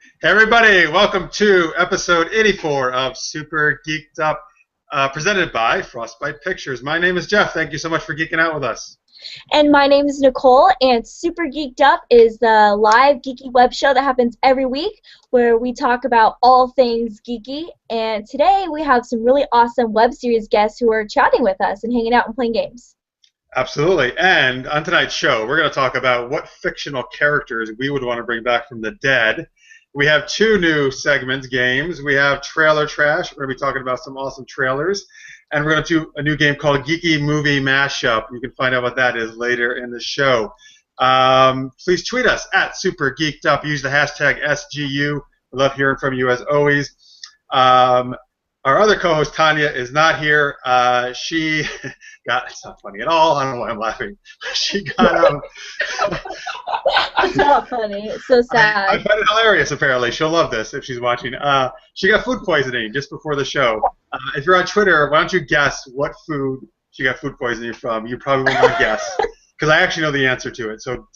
Hey everybody, welcome to episode 84 of Super Geeked Up, presented by Frostbite Pictures. My name is Jeff. Thank you so much for geeking out with us. And my name is Nicole, and Super Geeked Up is the live geeky web show that happens every week where we talk about all things geeky. And today we have some really awesome web series guests who are chatting with us and hanging out and playing games. Absolutely. And on tonight's show, we're going to talk about what fictional characters we would want to bring back from the dead. We have two new segments, games. We have Trailer Trash. We're going to be talking about some awesome trailers. And we're going to do a new game called Geeky Movie Mashup. You can find out what that is later in the show. Please tweet us at SuperGeekedUp. Use the hashtag SGU. We love hearing from you as always. Our other co-host, Tanya, is not here. She got, it's not funny at all. I don't know why I'm laughing. She got, It's not funny. It's so sad. I find it hilarious, apparently. She'll love this if she's watching. She got food poisoning just before the show. If you're on Twitter, why don't you guess what food she got food poisoning from? You probably won't want to guess, because I actually know the answer to it. So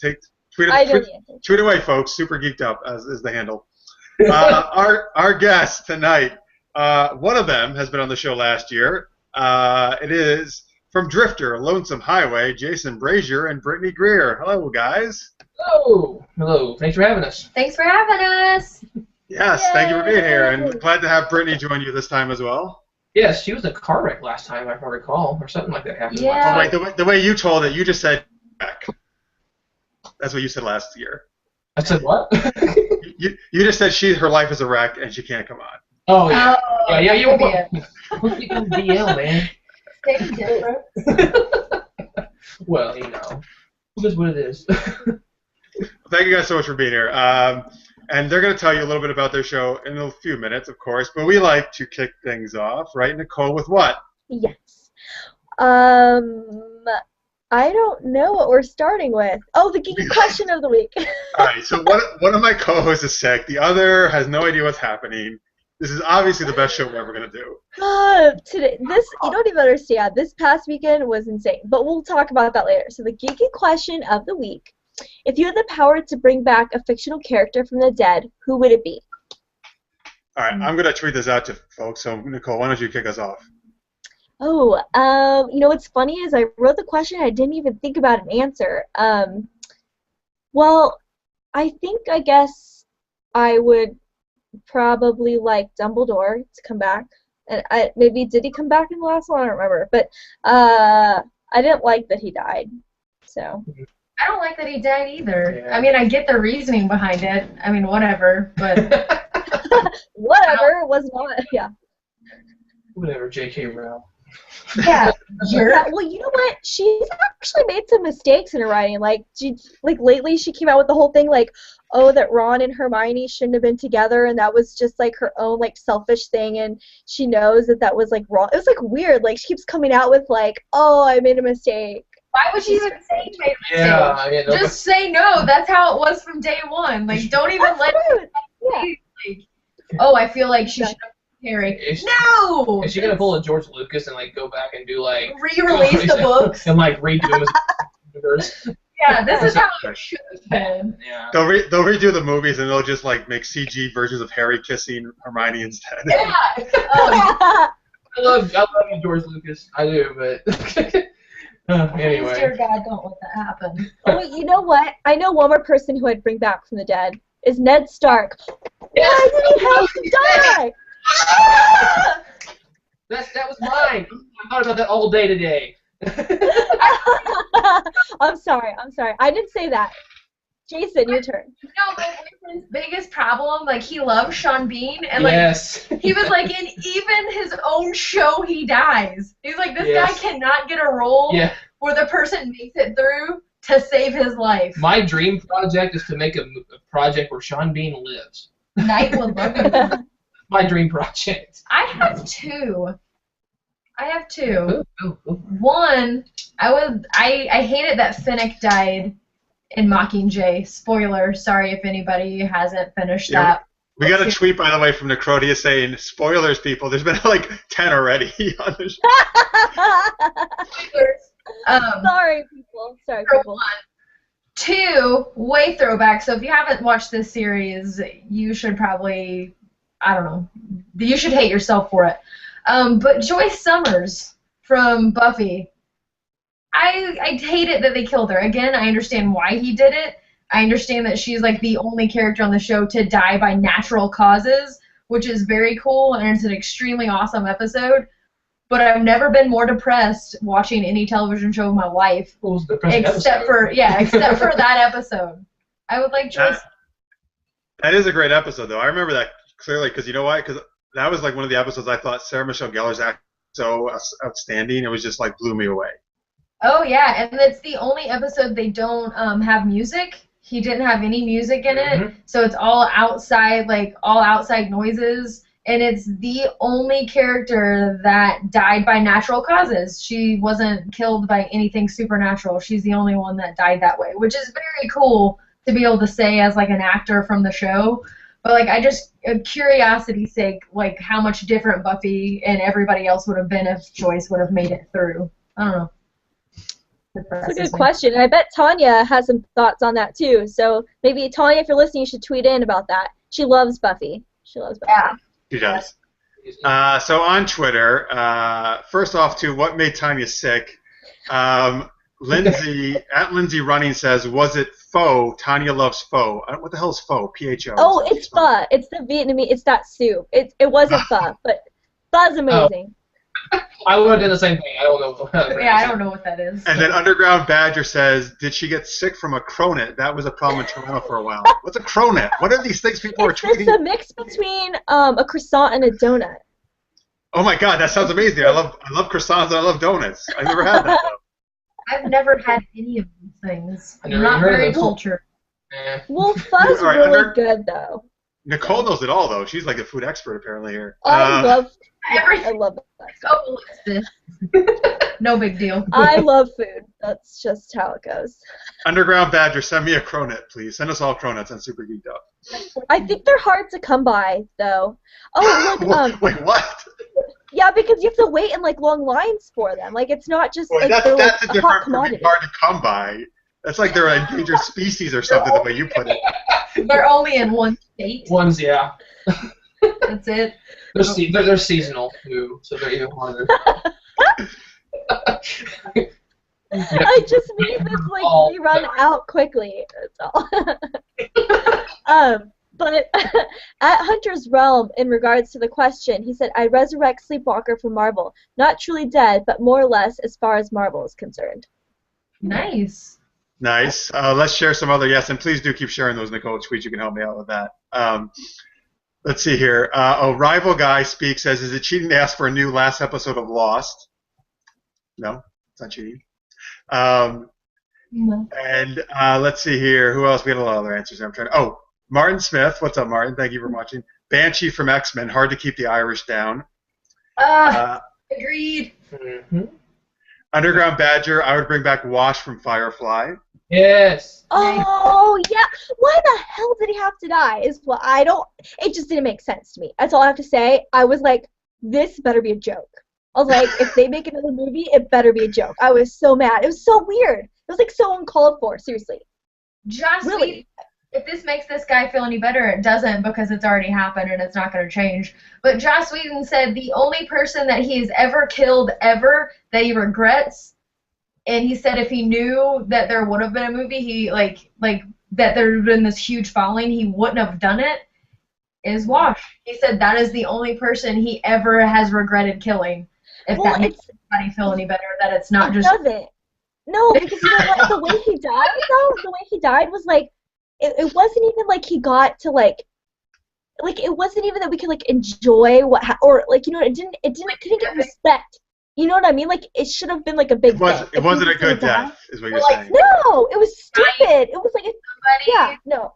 tweet away, folks. Super Geeked Up is the handle. Our guest tonight, one of them has been on the show last year. It is from Drifter, Lonesome Highway, Jason Brazier and Brittany Greer. Hello, guys. Hello. Hello. Thanks for having us. Thanks for having us. Yes, Yay. thank you for being here, and glad to have Brittany join you this time as well. Yes, she was in a car wreck last time, if I recall, or something like that happened. Yeah. Last Right, the way you told it, you just said back. That's what you said last year. I said what? You just said her life is a wreck and she can't come on. Oh, yeah. Yeah, you were Yeah. Who's keeping DL, man? Stay different. Well, you know. It is what it is. Thank you guys so much for being here. And they're going to tell you a little bit about their show in a few minutes, of course, but we like to kick things off, right, Nicole, with what? Yes. I don't know what we're starting with. Oh, the geeky question of the week. All right, so one of my co-hosts is sick. The other has no idea what's happening. This is obviously the best show we're ever going to do. You don't even understand. This past weekend was insane, but we'll talk about that later. So the geeky question of the week. If you had the power to bring back a fictional character from the dead, who would it be? All right, I'm going to tweet this out to folks, so Nicole, why don't you kick us off? Oh, you know what's funny is I wrote the question, I didn't even think about an answer. Well, I guess I would probably like Dumbledore to come back. And maybe did he come back in the last one? I don't remember. But I didn't like that he died. So. I don't like that he died either. Yeah. I mean, I get the reasoning behind it. I mean, whatever, but Whatever, was not, yeah. Whatever, J.K. Rowling. yeah, Yeah, well, you know what? She's actually made some mistakes in her writing. Like lately, she came out with the whole thing like, oh, that Ron and Hermione shouldn't have been together, and that was just like her own like selfish thing, and she knows that was like wrong. It was like weird. Like she keeps coming out with like, oh, I made a mistake. why would she even say you made a mistake? Yeah, I mean, Just say no. That's how it was from day one. Like, don't even let Absolute. Yeah. like, oh, I feel like she should have Harry. No! Is she gonna pull a George Lucas and like go back and do like Re-release the books? and like redo his universe? Yeah, this is how it should have been. Yeah. They'll redo the movies and they'll just like make CG versions of Harry kissing Hermione instead. Yeah. I love you, George Lucas. I do, but anyway. Dear God, don't let that happen. Oh, you know what? I know one more person who I'd bring back from the dead. Is Ned Stark. Why did he have to die? That was mine. I thought about that all day today. I'm sorry. I didn't say that. Jason, your turn. No, but his biggest problem, like, he loves Sean Bean, and like, Yes. he was like, in even his own show, he dies. He's like, this Yes. guy cannot get a role Yeah. where the person makes it through to save his life. My dream project is to make a project where Sean Bean lives. Night would love him. My dream project. I have two. Ooh. One, I hated that Finnick died in Mockingjay. Spoiler, sorry if anybody hasn't finished Yeah. that. We got a tweet, by the way, from Necrodia saying, spoilers, people. There's been like 10 already on the show. Spoilers. Sorry, people. For one. 2, way throwback. So if you haven't watched this series, you should probably, I don't know, you should hate yourself for it. But Joyce Summers from Buffy, I hate it that they killed her. Again, I understand why he did it. I understand that she's like the only character on the show to die by natural causes, which is very cool, and it's an extremely awesome episode. But I've never been more depressed watching any television show in my life, except for that episode. I would like Joyce. That is a great episode, though. I remember that clearly because you know why? Because that was like one of the episodes I thought Sarah Michelle Gellar's act so outstanding. It was just like blew me away. Oh yeah, and it's the only episode they don't have music. He didn't have any music in it, so it's all outside, like all outside noises. And it's the only character that died by natural causes. She wasn't killed by anything supernatural. She's the only one that died that way, which is very cool to be able to say as like an actor from the show. But like I just, curiosity's sake, like how much different Buffy and everybody else would have been if Joyce would have made it through. I don't know. That's a good question. And I bet Tanya has some thoughts on that too. So maybe Tanya, if you're listening, you should tweet in about that. She loves Buffy. She loves Buffy. Yeah. She does. So on Twitter, first off, to what made Tanya sick, Lindsay at Lindsay Running says, was it pho? Tanya loves pho. What the hell is pho? P-H-O. Oh, it's pho. It's the Vietnamese. It's that soup. It wasn't pho, but pho's amazing. I would have done the same thing. I don't know. Yeah, I don't know what that is. And then Underground Badger says, did she get sick from a cronut? That was a problem in Toronto for a while. What's a cronut? What are these things people are tweeting? It's a mix between a croissant and a donut. Oh my god, that sounds amazing. I love croissants and I love donuts. I've never had that though. I've never had any of these things. I'm not very cultured. Well, pho's really good though. Nicole knows it all though. She's like a food expert apparently here. I love that. Oh, what's this? No big deal. I love food. That's just how it goes. Underground Badger, send me a cronut, please. Send us all cronuts on Super Geeked Up. I think they're hard to come by, though. Oh, look. Wait, what? Yeah, because you have to wait in like long lines for them. Like it's not just like that's they're a like a hot different commodity. hard to come by. That's like they're an endangered species or something the way you put it. They're only in one state. Ones, yeah. That's it. They're seasonal too, so they're even harder. I just mean this like we run out quickly. That's all. But at Hunter's Realm, in regards to the question, he said, I resurrect Sleepwalker from Marvel. Not truly dead, but more or less as far as Marvel is concerned. Nice. Nice. Let's share some other yes, and please do keep sharing those Nicole tweets. You can help me out with that. Let's see here. A rival guy speaks, says, is it cheating to ask for a new last episode of Lost? No, it's not cheating. No. And let's see here. Who else? We had a lot of other answers. I'm trying to. Oh, Martin Smith. What's up, Martin? Thank you for watching. Banshee from X-Men. Hard to keep the Irish down. Agreed. Mm-hmm. Underground Badger. I would bring back Wash from Firefly. Yes. Oh, yeah. Why the hell did he have to die? Is what I don't. It just didn't make sense to me. That's all I have to say. I was like, this better be a joke. I was like, if they make another movie, it better be a joke. I was so mad. It was so weird. It was like so uncalled for. Seriously. Joss Really? Whedon, if this makes this guy feel any better, it doesn't because it's already happened and it's not going to change. But Joss Whedon said the only person that he's ever killed ever that he regrets, and he said if he knew that there would have been a movie, he like that there would have been this huge following, he wouldn't have done it, is Wash. He said that is the only person he ever has regretted killing. If that makes anybody feel any better, that it's not just. It doesn't. No, because you know what? The way he died, though, the way he died was like, it wasn't even like he got to like it wasn't even that we could like enjoy or like you know couldn't get respect. You know what I mean? Like it should have been like a big. It wasn't a good death, is what you're saying. No, it was stupid. It was like no.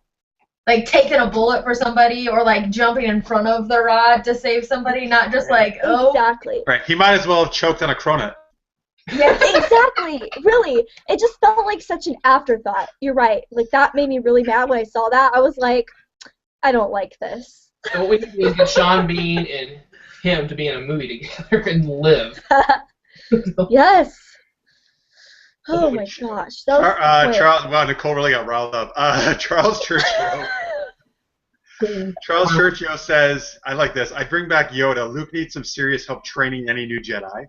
Like taking a bullet for somebody or like jumping in front of the rod to save somebody, not just like Exactly. Right. He might as well have choked on a cronut. Yeah, exactly. Really. It just felt like such an afterthought. You're right. Like that made me really mad when I saw that. I was like, I don't like this. So what we need to do is get Sean Bean and him to be in a movie together and live. Yes. Oh my gosh, that was Charles. Wow, Nicole really got riled up. Charles Churchill. Charles Churchill says, "I like this. I'd bring back Yoda. Luke needs some serious help training any new Jedi."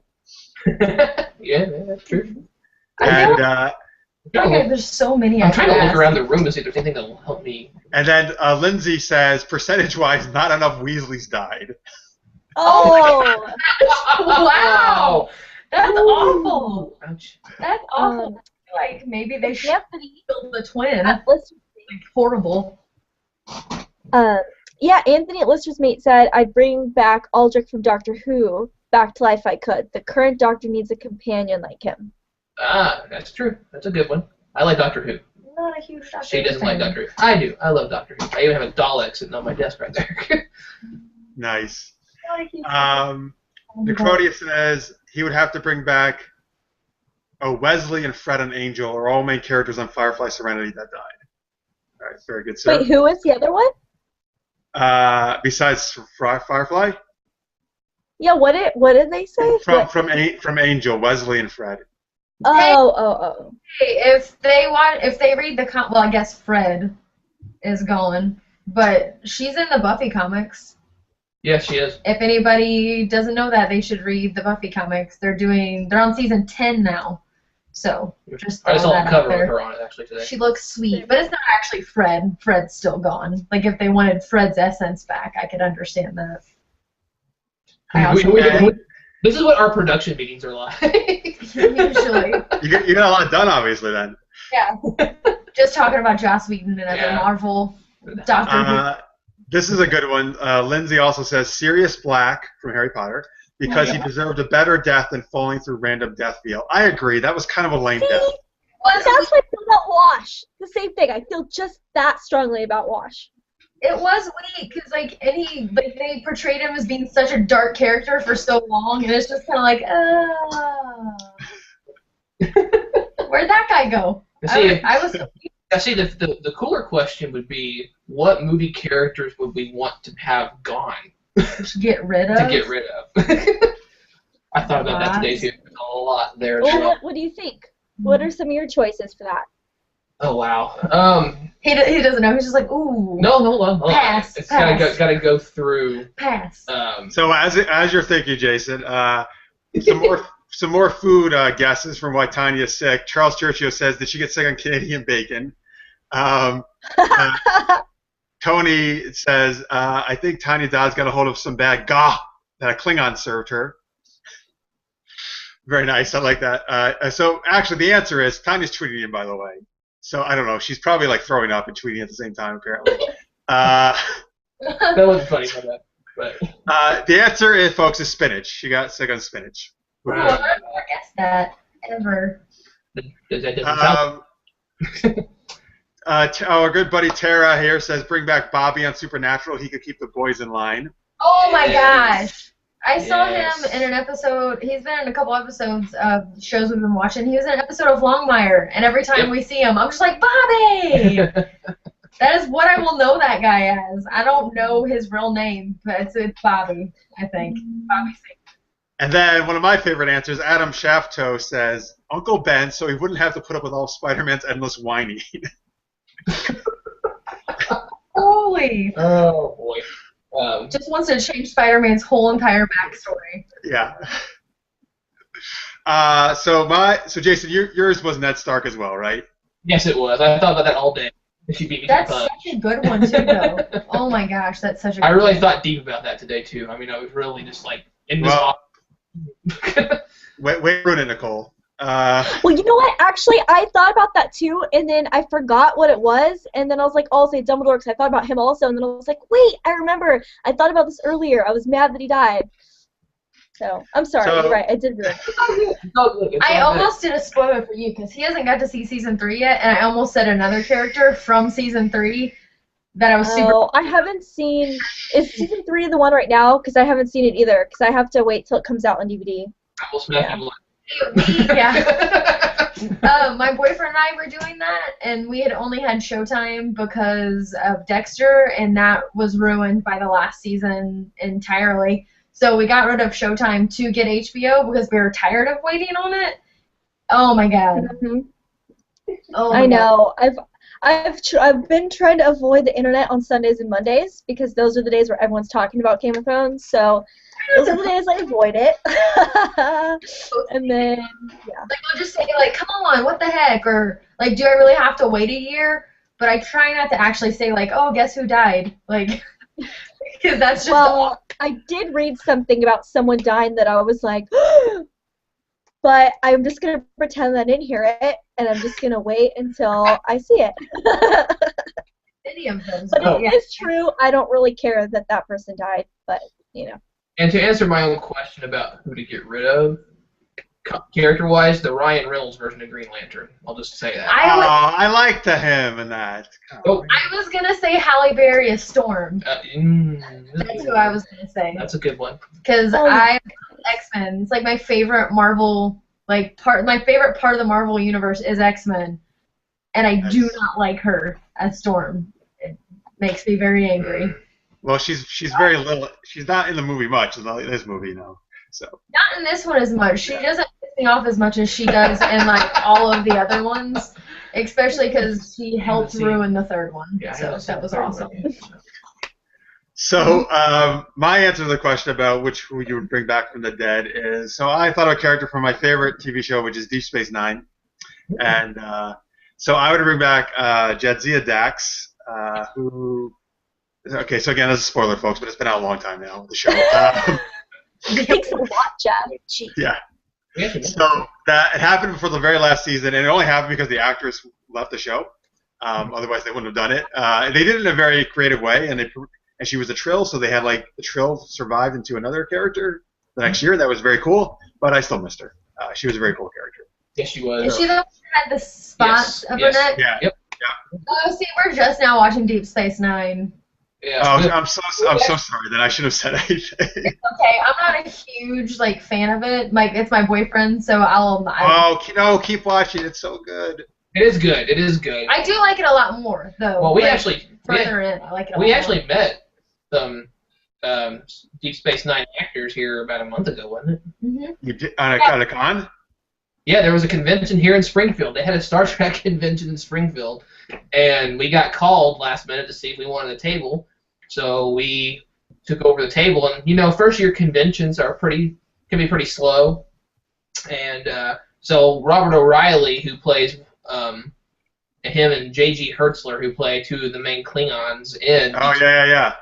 Yeah, that's true. And Okay, there's so many. I'm trying to look around the room to see if there's anything that'll help me. and then Lindsay says, percentage-wise, not enough Weasleys died. Oh. Wow, that's awful. Ouch. That's awful. Like maybe they should Anthony. kill the twin. Let's Like, horrible. Yeah, Anthony at Lister's Mate said, I'd bring back Aldrich from Doctor Who back to life if I could. The current Doctor needs a companion like him. Ah, that's true. That's a good one. I like Doctor Who. Not a huge Doctor She doesn't Who like fan. Doctor Who. I do. I love Doctor Who. I even have a Dalek sitting on my desk right there. Nice. Not a huge Necrodia says he would have to bring back Wesley and Fred and Angel are all main characters on Firefly Serenity that died. All right, very good, sir. Wait, who is the other one? Besides Firefly? Yeah, what did they say? From Angel, Wesley and Fred. Oh. Hey, if they read the well, I guess Fred is gone, but she's in the Buffy comics. Yeah, she is. If anybody doesn't know that, they should read the Buffy comics. They're on season 10 now. So just I saw that a out cover there. of her on it actually today. She looks sweet, but it's not actually Fred. Fred's still gone. Like if they wanted Fred's essence back, I could understand that. This is what our production meetings are like. Usually. You got a lot done, obviously, then. Yeah. Just talking about Joss Whedon and other Marvel, Doctor Who. This is a good one. Lindsay also says Sirius Black from Harry Potter because he deserved a better death than falling through random death field. I agree. That was kind of a lame death. That's how I feel about Wash. The same thing. I feel just that strongly about Wash. It was weak because they portrayed him as being such a dark character for so long, and it's just kind of like, where'd that guy go? I was. I see. The cooler question would be, what movie characters would we want to have gone? To get rid of. I thought about that today too. A lot there. Well, what do you think? What are some of your choices for that? Oh wow. He doesn't know. He's just like, ooh. No, hold on. Pass. It's gotta go through. Pass. So as you're thinking, Jason, some more food guesses from why Tanya's sick. Charles Churchill says, did she get sick on Canadian bacon? Tony says, I think Tanya Dodd's got a hold of some bad gah that a Klingon served her. Very nice. I like that. So actually, the answer is Tanya's tweeting him, by the way. So I don't know. She's probably like throwing up and tweeting at the same time, apparently. That wasn't funny, but the answer is, folks, is spinach. She got sick on spinach. Oh, I never guessed that ever. Our good buddy Tara here says, bring back Bobby on Supernatural. He could keep the boys in line. Oh my gosh. I saw him in an episode. He's been in a couple episodes of shows we've been watching. He was in an episode of Longmire, and every time we see him, I'm just like, Bobby! That is what I will know that guy as. I don't know his real name, but it's Bobby, I think. Bobby Singh. And then one of my favorite answers, Adam Shafto says, Uncle Ben, so he wouldn't have to put up with all Spider-Man's endless whining. Holy! Oh boy. Just wants to change Spider-Man's whole entire backstory. Yeah. So Jason, yours was Ned Stark as well, right? Yes, it was. I thought about that all day. She beat me That's to the punch. such a good one too, though. Oh my gosh, that's such a good I really one. thought deep about that today too. I mean, I was really just like in this. Wait, ruin it, Nicole. Well, you know what? Actually, I thought about that too, and then I forgot what it was, and then I was like, oh, I'll say Dumbledore, because I thought about him also, and then I was like, wait, I remember. I thought about this earlier. I was mad that he died. So, I'm sorry. You're right. I did ruin it. I almost did a spoiler for you, because he hasn't got to see Season 3 yet, and I almost said another character from Season 3 that I was super... Oh, I haven't seen... Is Season 3 the one right now? Because I haven't seen it either, because I have to wait till it comes out on DVD. I will smack you. My boyfriend and I were doing that, and we had only had Showtime because of Dexter, and that was ruined by the last season entirely. So we got rid of Showtime to get HBO because we were tired of waiting on it. Oh my god. hmm Oh my I god. know. I've been trying to avoid the internet on Sundays and Mondays because those are the days where everyone's talking about Game of Thrones. So those are the days I avoid it. And then yeah. Like I'll just say like, come on, what the heck? Or like, do I really have to wait a year? But I try not to actually say like, oh, guess who died? Like, because that's just Well, I did read something about someone dying that I was like, but I'm just gonna pretend I didn't hear it, and I'm just gonna wait until I see it. any of them. But Oh. it is true. I don't really care that that person died, but you know. And to answer my own question about who to get rid of, character-wise, the Ryan Reynolds version of Green Lantern. I'll just say that. I liked him in that. Oh. I was gonna say Halle Berry is Storm. That's who I was gonna say. That's a good one. Because Oh, I X-Men. It's like my favorite Marvel, like my favorite part of the Marvel universe is X-Men, and I do not like her as Storm. It makes me very angry. Well, she's very little. She's not in the movie much. In this movie, no. So. Not in this one as much. She doesn't piss me off as much as she does in like all of the other ones, especially because she helped ruin the third one. Yeah, So that was awesome. So, my answer to the question about who you would bring back from the dead is, so I thought of a character from my favorite TV show, which is Deep Space Nine. And so I would bring back Jadzia Dax, who, okay, so again, this is a spoiler, folks, but it's been out a long time now, the show. Thanks a lot, Chad. Gee. Yeah. So that it happened before the very last season, and it only happened because the actress left the show. Otherwise, they wouldn't have done it. They did it in a very creative way, and she was a Trill, so they had like the Trill survived into another character the next year. That was very cool, but I still missed her. She was a very cool character. Yes, she was. Is she the one who had the spots of her neck? Yeah. Yep. Oh, see, we're just now watching Deep Space Nine. Yeah. Oh, I'm so sorry. Then I should have said anything. Okay, I'm not a huge like fan of it. It's my boyfriend, so No, keep watching. It's so good. It is good. It is good. I do like it a lot more, though. Well, we like, actually further in, I like it a lot we more. actually met some Deep Space Nine actors here about a month ago, wasn't it? Mm-hmm. You did on a con? Yeah, there was a convention here in Springfield. They had a Star Trek convention in Springfield, and we got called last minute to see if we wanted a table. So we took over the table, and first-year conventions can be pretty slow. And so Robert O'Reilly, who plays him, and J.G. Hertzler, who play two of the main Klingons in. Oh yeah.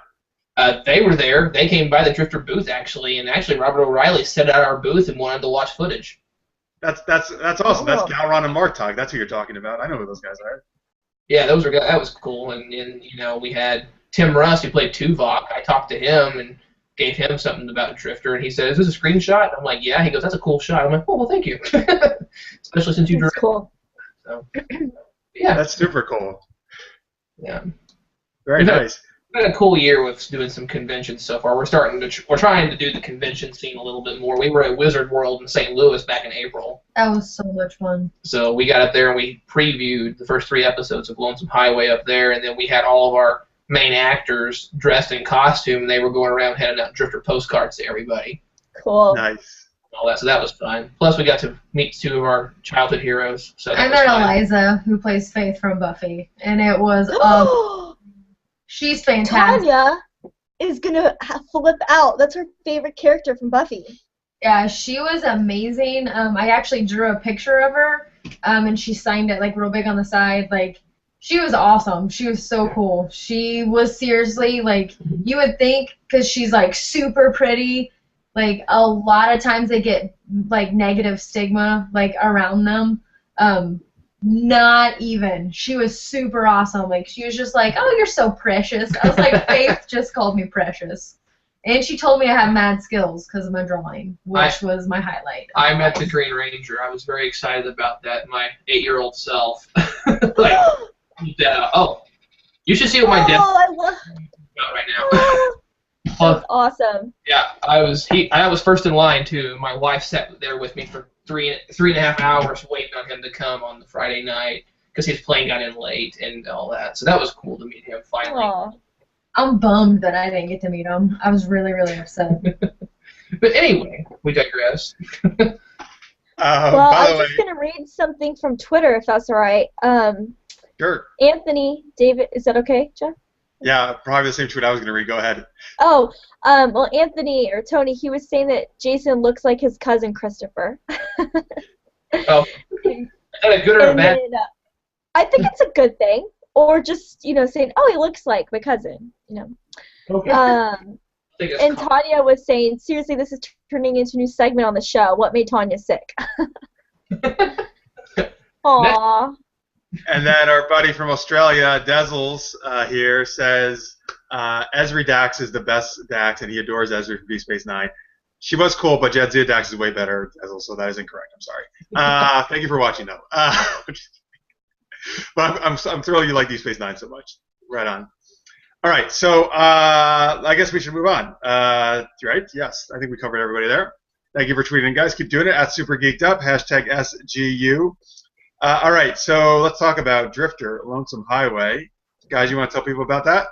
They were there. They came by the Drifter booth actually, and actually Robert O'Reilly set out our booth and wanted to watch footage. That's awesome. That's Oh. Galron and Martog. That's who you're talking about. I know who those guys are. Yeah, that was cool. And we had Tim Russ, who played Tuvok. I talked to him and gave him something about Drifter, and he said, "Is this a screenshot?" I'm like, "Yeah." He goes, "That's a cool shot." I'm like, "Oh, well, thank you." Especially since you That's direct. cool. So, yeah. That's super cool. Yeah. Very nice. We've had a cool year with doing some conventions so far. We're trying to do the convention scene a little bit more. We were at Wizard World in St. Louis back in April. That was so much fun. So we got up there and we previewed the first 3 episodes of Lonesome Highway up there, and then we had all of our main actors dressed in costume, and they were going around handing out Drifter postcards to everybody. Cool. Nice. All that, so that was fun. Plus, we got to meet 2 of our childhood heroes. So I that met was fun. Eliza, who plays Faith from Buffy, and it was she's fantastic. Tanya is gonna flip out. That's her favorite character from Buffy. Yeah, she was amazing. I actually drew a picture of her, and she signed it like real big on the side. Like, she was awesome. She was so cool. She was seriously like, you would think, because she's like super pretty. Like, a lot of times they get like negative stigma like around them. Not even. She was super awesome. Like, she was just like, "Oh, you're so precious." I was like, Faith just called me precious. And she told me I have mad skills because of my drawing, which was my highlight. I met the Green Ranger. I was very excited about that. My 8-year-old self. Oh, you should see what my dad I love. about right now. That's awesome. Yeah, I was first in line too. My wife sat there with me for three and a half hours waiting on him to come on the Friday night because his plane got in late and all that. So that was cool to meet him finally. Aw. I'm bummed that I didn't get to meet him. I was really, really upset. But anyway, we digress. Well, By I the was way, just gonna read something from Twitter, if that's all right. sure. Anthony David, is that okay, Jeff? Yeah, probably the same tweet I was going to read. Go ahead. Oh, well, Anthony or Tony, he was saying that Jason looks like his cousin Christopher. Oh, is that a good or a And bad? then, I think it's a good thing, or just saying, oh, he looks like my cousin, Okay. Um, I think it's and cool. Tanya was saying, seriously, this is turning into a new segment on the show. What made Tanya sick? Aww. And then our buddy from Australia, Dezzles, here says Esri Dax is the best Dax, and he adores Esri from Deep Space Nine. She was cool, but Jadzia Dax is way better, Dezzles, so that is incorrect. I'm sorry. Thank you for watching, though. But I'm thrilled you like Deep Space Nine so much. Right on. All right, so I guess we should move on. Right? Yes, I think we covered everybody there. Thank you for tweeting in, guys. Keep doing it. @SuperGeekedUp, #SGU. All right, so let's talk about Drifter, Lonesome Highway. Guys, you want to tell people about that?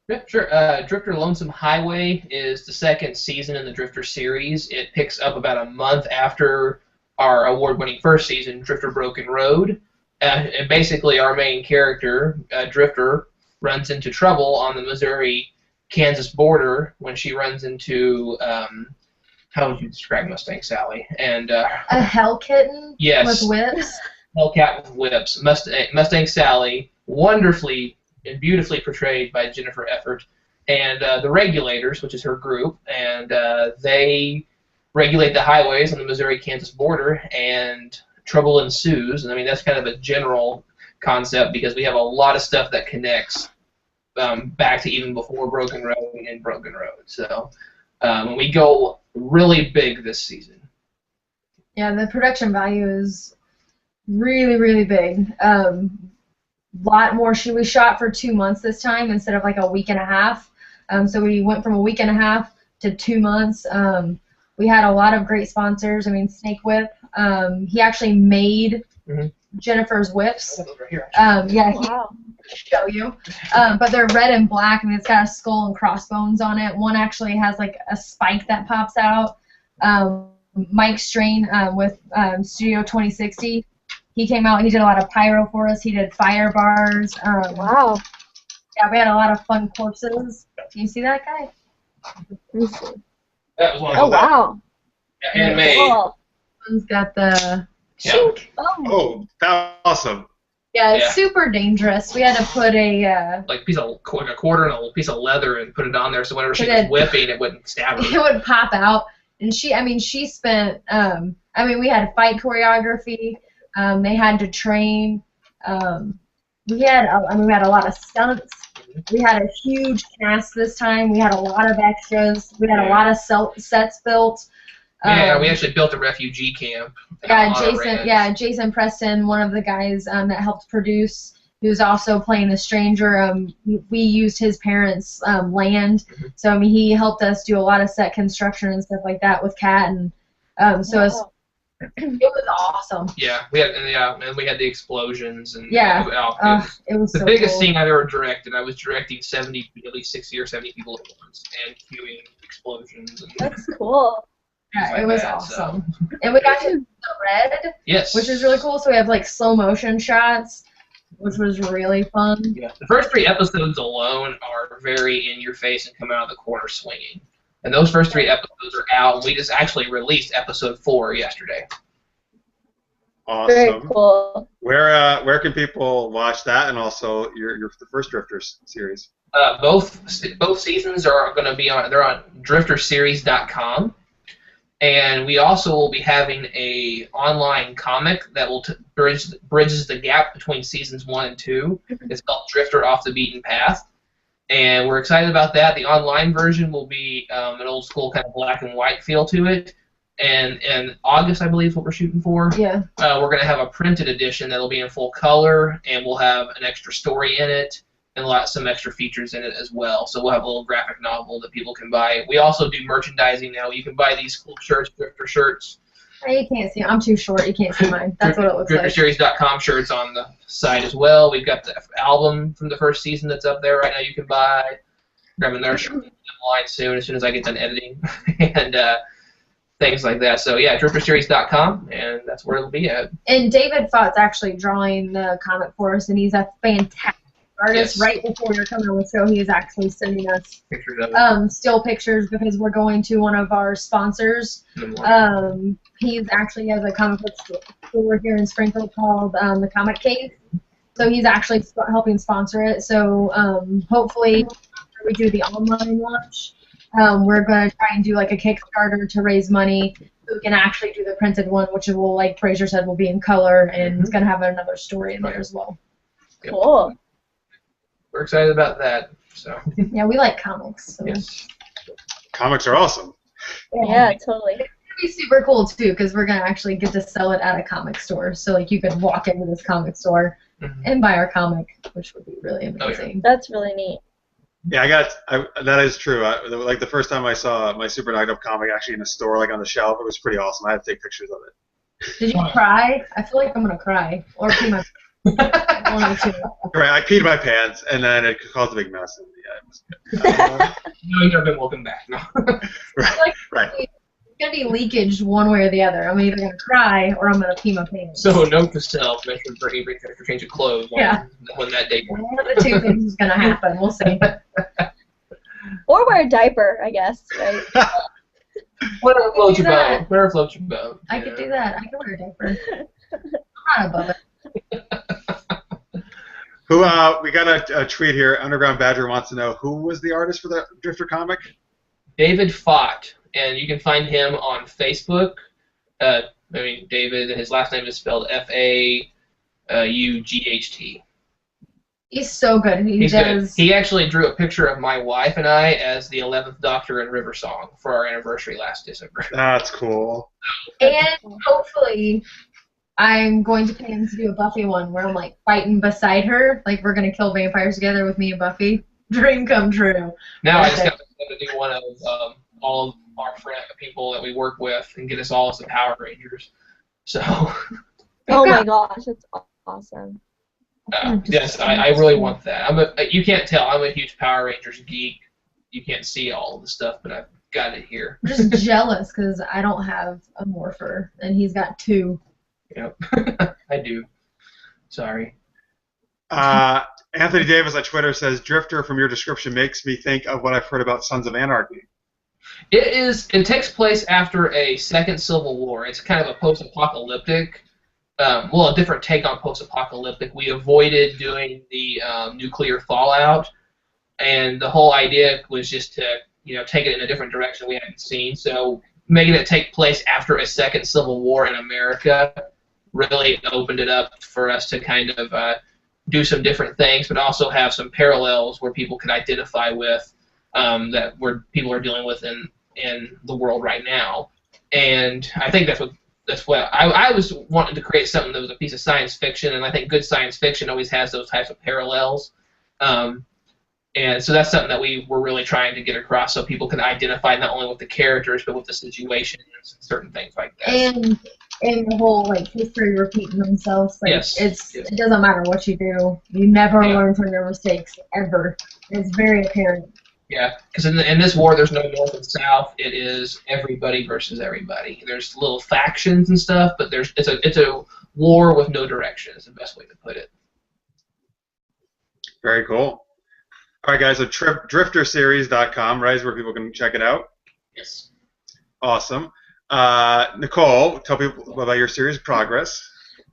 Yeah, sure. Drifter Lonesome Highway is the second season in the Drifter series. It picks up about a month after our award-winning first season, Drifter Broken Road. And basically, our main character, Drifter, runs into trouble on the Missouri-Kansas border when she runs into, how would you describe Mustang Sally? And A hell kitten yes, with whips. Hellcat with whips. Mustang Sally, wonderfully and beautifully portrayed by Jennifer Effort, and the Regulators, which is her group, and they regulate the highways on the Missouri-Kansas border, and trouble ensues. And I mean, that's kind of a general concept because we have a lot of stuff that connects back to even before Broken Road and Broken Road. So we go really big this season. Yeah, the production value is really, really big. Lot more. We shot for 2 months this time instead of like a week and a half. So we went from a week and a half to 2 months. We had a lot of great sponsors. I mean, Snake Whip. He actually made Jennifer's whips. Yeah, he Wow. show you. But they're red and black, and it's got a skull and crossbones on it. One actually has like a spike that pops out. Mike Strain with Studio 2060. He came out. He did a lot of pyro for us. He did fire bars. Wow. Yeah, we had a lot of fun courses. Can you see that guy? Let me see. That was one Oh, of the wow. handmade. Cool. One's got the Yeah. chink. Oh, that's awesome. Yeah, it's Yeah. super dangerous. We had to put a Like a quarter and a piece of leather and put it on there so whenever she It was did. whipping, it wouldn't stab it her. would pop out. And she spent, we had fight choreography. They had to train. We had a lot of stunts. We had a huge cast this time. We had a lot of extras. We had a lot of sets built. Yeah, we actually built a refugee camp. Yeah, on our ranch. Jason Preston, one of the guys that helped produce, he was also playing a stranger. We used his parents' land, so I mean he helped us do a lot of set construction and stuff like that with Kat, and so it was awesome. Yeah, we had the explosions and Yeah. It was the so biggest cool. scene I've ever directed. I was directing at least 60 or 70 people at once and cueing explosions. And That's cool. Yeah, like it was that, awesome. And we got to do the red, yes, which is really cool. So we have like slow motion shots, which was really fun. Yeah, the first 3 episodes alone are very in your face and come out of the corner swinging. And those first 3 episodes are out, and we just actually released episode 4 yesterday. Very Awesome. cool. Where can people watch that, and also your the first Drifters series? Both seasons are going to be on drifterseries.com, and we also will be having a online comic that will bridges the gap between seasons 1 and 2. It's called Drifter Off the Beaten Path, and we're excited about that. The online version will be an old school kind of black and white feel to it, and in August, I believe, is what we're shooting for. Yeah. We're going to have a printed edition that'll be in full color, and we'll have an extra story in it and some extra features in it as well. So we'll have a little graphic novel that people can buy. We also do merchandising now. You can buy these cool shirts, Drifter shirts. You can't see. I'm too short. You can't see mine. That's what it looks like. DrifterSeries.com shirts on the site as well. We've got the album from the first season that's up there right now. You can buy. Grabbing their shirt online soon as I get done editing. And things like that. So yeah, drifterseries.com, and that's where it'll be at. And David Fott's actually drawing the comic for us, and he's a fantastic artist. Yes. Right before you're coming on the show, he is actually sending us Pictures of it. still pictures because we're going to one of our sponsors. He actually has a comic book store here in Springfield called the Comic Cave. So he's actually helping sponsor it. So hopefully after we do the online launch, we're going to try and do like a Kickstarter to raise money so we can actually do the printed one, which will, like Fraser said, will be in color and it's going to have another story in there as well. Cool. We're excited about that. So Yeah, we like comics. So. yes. Comics are awesome. Yeah, totally. It's gonna be super cool too because we're gonna actually get to sell it at a comic store. So like you could walk into this comic store and buy our comic, which would be really amazing. That's really neat. Yeah, that is true. Like the first time I saw my Super Knocked Up comic actually in a store, like on the shelf, it was pretty awesome. I had to take pictures of it. Did you cry? I feel like I'm gonna cry or pee my. One or two. Right, I peed my pants, and then it caused a big mess. And yeah, it was good. No, you've been welcome back. No. Right. It's gonna be leakage one way or the other. I'm either gonna cry or I'm gonna pee my pants. So note to self: make sure for every character change of clothes when that day comes. One of the two things is gonna happen. We'll see. Or wear a diaper, I guess, right? Whatever floats your boat. Whatever floats your boat. I could do that. I can wear a diaper. I'm not above it. We got a tweet here. Underground Badger wants to know who was the artist for the Drifter comic? David Fott, and you can find him on Facebook. David, his last name is spelled Faught. He's so good. He's good. He actually drew a picture of my wife and I as the 11th Doctor in River Song for our anniversary last December. That's cool. And hopefully I'm going to plan to do a Buffy one where I'm like fighting beside her, like we're gonna kill vampires together with me and Buffy. Dream come true. Now I just got to do one of all of our people that we work with and get us all as the Power Rangers. So. Oh my gosh, that's awesome. Yes, I really want that. You can't tell. I'm a huge Power Rangers geek. You can't see all of the stuff, but I've got it here. I'm just jealous because I don't have a morpher and he's got two. Yep, I do. Sorry. Anthony Davis on Twitter says, Drifter, from your description, makes me think of what I've heard about Sons of Anarchy. It takes place after a second Civil War. It's kind of a post-apocalyptic, a different take on post-apocalyptic. We avoided doing the nuclear fallout, and the whole idea was just to take it in a different direction we hadn't seen. So making it take place after a second Civil War in America really opened it up for us to kind of do some different things, but also have some parallels where people could identify with that where people are dealing with in the world right now. And I think that's what I was wanting to create something that was a piece of science fiction, and I think good science fiction always has those types of parallels. And so that's something that we were really trying to get across, so people can identify not only with the characters but with the situations and certain things like that. And the whole history repeating themselves. Yes. It doesn't matter what you do. You never learn from your mistakes ever. It's very apparent. Yeah, because in this war, there's no North and South. It is everybody versus everybody. There's little factions and stuff, but it's a war with no direction. Is the best way to put it. Very cool. All right, guys. So drifterseries.com, right, is where people can check it out. Yes. Awesome. Nicole, tell people about your series, Progress.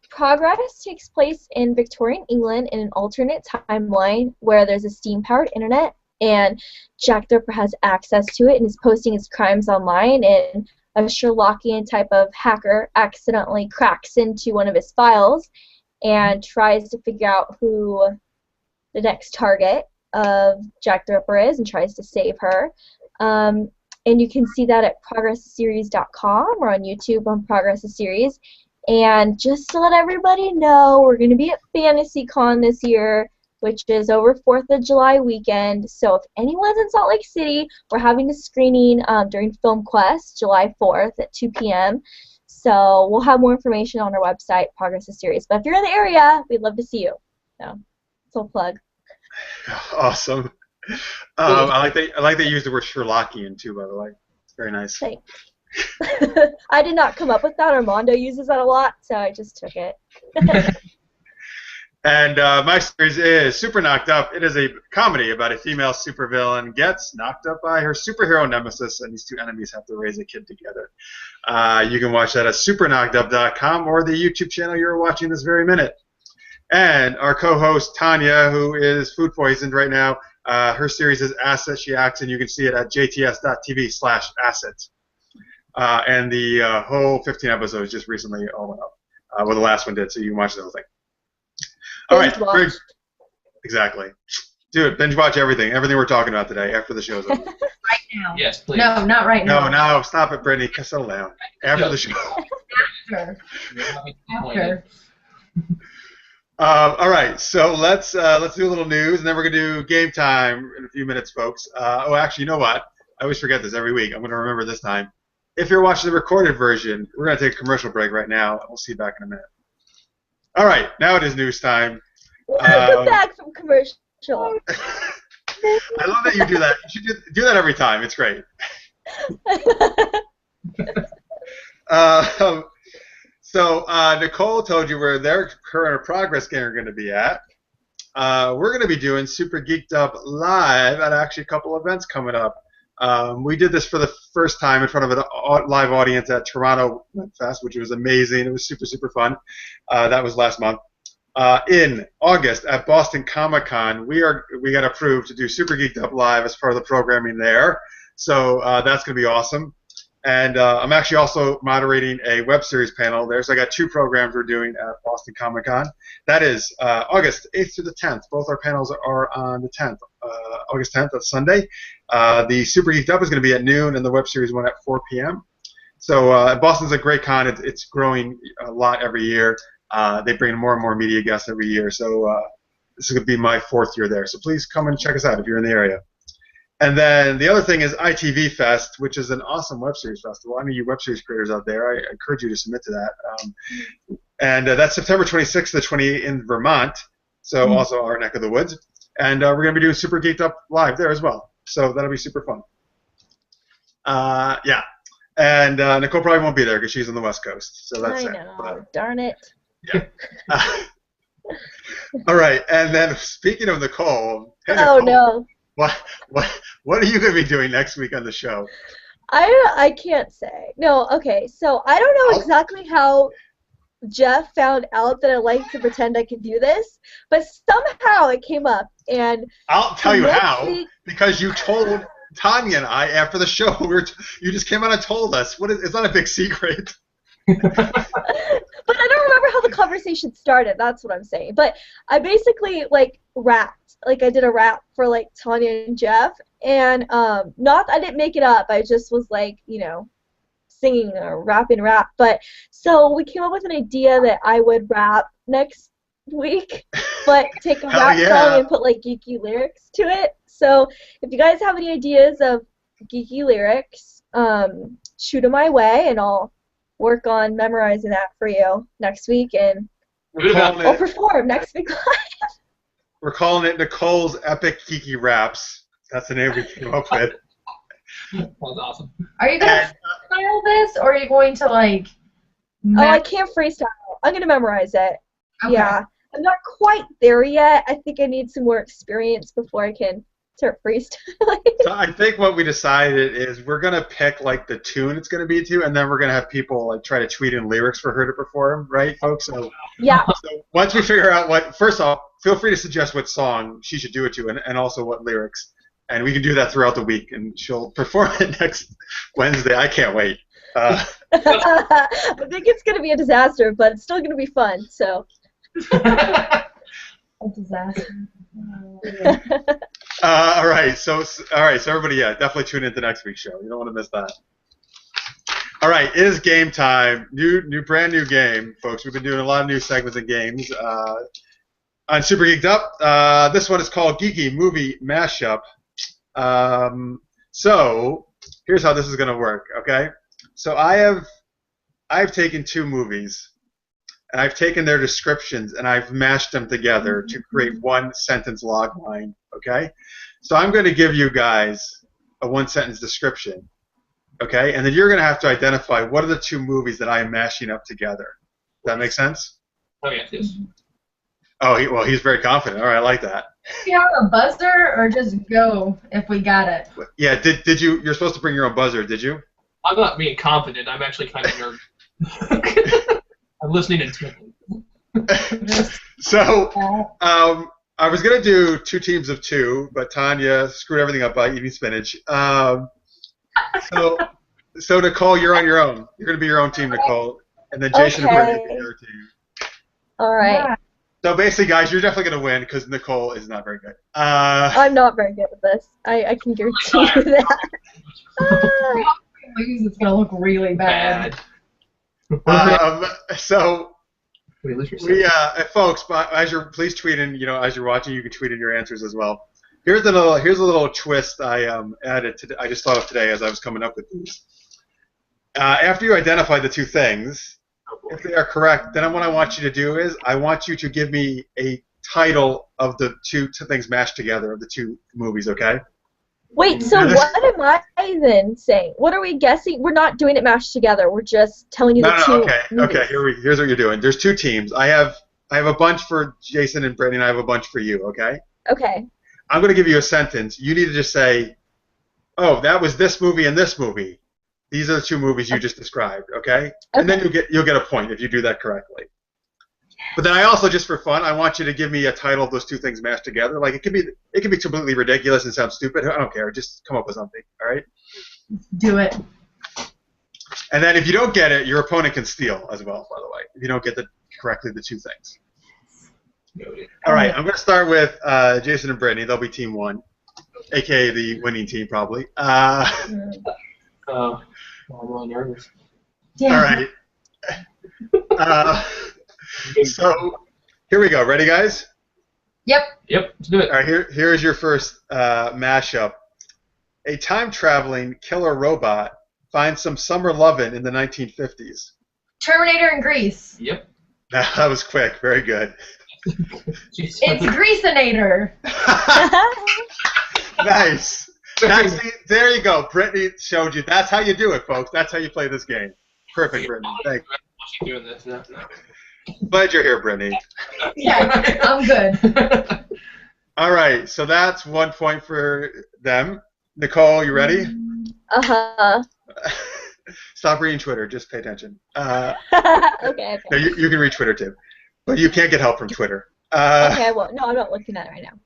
Progress takes place in Victorian England in an alternate timeline where there's a steam-powered internet, and Jack the Ripper has access to it and is posting his crimes online, and a Sherlockian type of hacker accidentally cracks into one of his files and tries to figure out who the next target of Jack the Ripper is and tries to save her. And you can see that at progressseries.com or on YouTube on Progress Series. And just to let everybody know, we're going to be at FantasyCon this year, which is over 4th of July weekend. So if anyone's in Salt Lake City, we're having a screening during Film Quest, July 4th at 2 p.m. So we'll have more information on our website, Progress Series. But if you're in the area, we'd love to see you. So plug. Awesome. I like that you used the word Sherlockian too, by the way. It's very nice. Thanks. I did not come up with that. Armando uses that a lot, so I just took it. And my series is Super Knocked Up. It is a comedy about a female supervillain gets knocked up by her superhero nemesis, and these two enemies have to raise a kid together. You can watch that at superknockedup.com or the YouTube channel you're watching this very minute. And our co-host, Tanya, who is food poisoned right now, her series is Assets She Acts, and you can see it at jts.tv/assets. And the whole 15 episodes just recently all went up. Well, the last one did, so you can watch the whole thing. All right. Exactly. Dude, binge watch everything. Everything we're talking about today after the show's over. Right now. Yes, please. No, not right now. No, stop it, Brittany. Settle down. After the show. After. All right, so let's do a little news, and then we're gonna do game time in a few minutes, folks. Oh, actually, you know what? I always forget this every week. I'm gonna remember this time. If you're watching the recorded version, we're gonna take a commercial break right now. We'll see you back in a minute. All right, now it is news time. Welcome back from commercial. I love that you do that. You should do that every time. It's great. So Nicole told you where their current progress game are going to be at. We're going to be doing Super Geeked Up live at actually a couple events coming up. We did this for the first time in front of a live audience at Toronto Fest, which was amazing. It was super, super fun. That was last month. In August at Boston Comic-Con, we got approved to do Super Geeked Up live as part of the programming there. So that's going to be awesome. And I'm actually also moderating a web series panel there. So I got two programs we're doing at Boston Comic-Con. That is August 8th through the 10th. Both our panels are on the 10th. August 10th, that's Sunday. The Super Geeked Up is going to be at noon, and the web series one at 4 p.m. So Boston's a great con. It's growing a lot every year. They bring more and more media guests every year. So this is going to be my 4th year there. So please come and check us out if you're in the area. And then the other thing is ITV Fest, which is an awesome web series festival. Any of you web series creators out there, I encourage you to submit to that. And that's September 26th to 28th in Vermont, so also our neck of the woods. And we're going to be doing Super Geeked Up live there as well. So that'll be super fun. Yeah. And Nicole probably won't be there because she's on the West Coast. So that's I know. Darn it. Yeah. All right. And then speaking of Nicole. Hey, Oh, Nicole, no. What are you going to be doing next week on the show? I can't say. No, okay. So I don't know exactly how Jeff found out that I like to pretend I can do this, but somehow it came up. And I'll tell you next how. week- Because you told Tanya and I after the show. You just came out and told us. It's not a big secret. But I don't remember how the conversation started. That's what I'm saying. But I basically rapped. Like I did a rap for Tanya and Jeff, and I didn't make it up. I just was singing or rapping rap. But so we came up with an idea that I would rap next week, but take a rap song and put geeky lyrics to it. So if you guys have any ideas of geeky lyrics, shoot them my way, and I'll work on memorizing that for you next week, and I'll perform next week live. We're calling it Nicole's Epic Geeky Raps. That's the name we came up with. That was awesome. Are you going to freestyle this, or are you going to, Oh, I can't freestyle. I'm going to memorize it. Okay. Yeah. I'm not quite there yet. I think I need some more experience before I can start freestyling. So I think what we decided is we're going to pick, the tune it's going to be to, and then we're going to have people, try to tweet in lyrics for her to perform, right, folks? So, yeah. So once we figure out first off, feel free to suggest what song she should do it to, and also what lyrics. And we can do that throughout the week, and she'll perform it next Wednesday. I can't wait. I think it's going to be a disaster, but it's still going to be fun, so. A disaster. All right, so everybody, definitely tune into next week's show. You don't want to miss that. All right, it is game time. Brand new game, folks. We've been doing a lot of new segments and games on Super Geeked Up. This one is called Geeky Movie Mashup. So here's how this is going to work. Okay, so I've taken two movies, and I've taken their descriptions and I've mashed them together to create one sentence log line. Okay, so I'm going to give you guys a one sentence description, Okay, and then you're going to have to identify what are the two movies that I am mashing up together. Does that make sense? Oh, yes. Oh, well, he's very confident. All right, I like that. Do you have a buzzer, or just go if we got it? Yeah, did you? You're supposed to bring your own buzzer, did you? I'm not being confident. I'm actually kind of nervous. I'm listening intently. So, I was gonna do 2 teams of 2, but Tanya screwed everything up by eating spinach. So Nicole, you're on your own. You're gonna be your own team, Nicole, and then Jason and Brittany be your team. All right. So basically, guys, you're definitely gonna win because Nicole is not very good. I'm not very good at this. I can guarantee you that. Lose, it's gonna look really bad. So We folks, please tweet in. As you're watching, you can tweet in your answers as well. Here's a little twist I added today. I just thought of today as I was coming up with these. After you identify the 2 things, if they are correct, then what I want you to do is I want you to give me a title of the two things mashed together of the 2 movies. Okay? Wait, so what am I then saying? What are we guessing? We're not doing it mashed together. We're just telling you the 2 movies. Okay. Here's what you're doing. There's 2 teams. I have a bunch for Jason and Brittany, and I have a bunch for you. Okay? Okay. I'm going to give you a sentence. You need to just say, "Oh, that was this movie and this movie. These are the 2 movies you just described." Okay? And then you'll get a point if you do that correctly. But then I also, just for fun, I want you to give me a title of those 2 things mashed together. Like it could be completely ridiculous and sound stupid. I don't care. Just come up with something. All right? Do it. And then if you don't get it, your opponent can steal as well. By the way, if you don't get correctly the 2 things. All right, I'm going to start with Jason and Brittany. They'll be team 1, aka the winning team, probably. I'm really nervous. Yeah. All right. So here we go. Ready, guys? Yep. Let's do it. All right. Here is your first mashup. A time-traveling killer robot finds some summer lovin' in the 1950s. Terminator and Grease. Yep. That was quick. Very good. It's Greaseinator. Nice. There you go. Brittany showed you. That's how you do it, folks. That's how you play this game. Perfect, Brittany. Thank you. Doing this. No. Glad you're here, Brittany. Yeah, I'm good. All right, so that's 1 point for them. Nicole, you ready? Uh-huh. Stop reading Twitter. Just pay attention. Okay. No, you can read Twitter too, but you can't get help from Twitter. Okay, well, no, I'm not looking at it right now.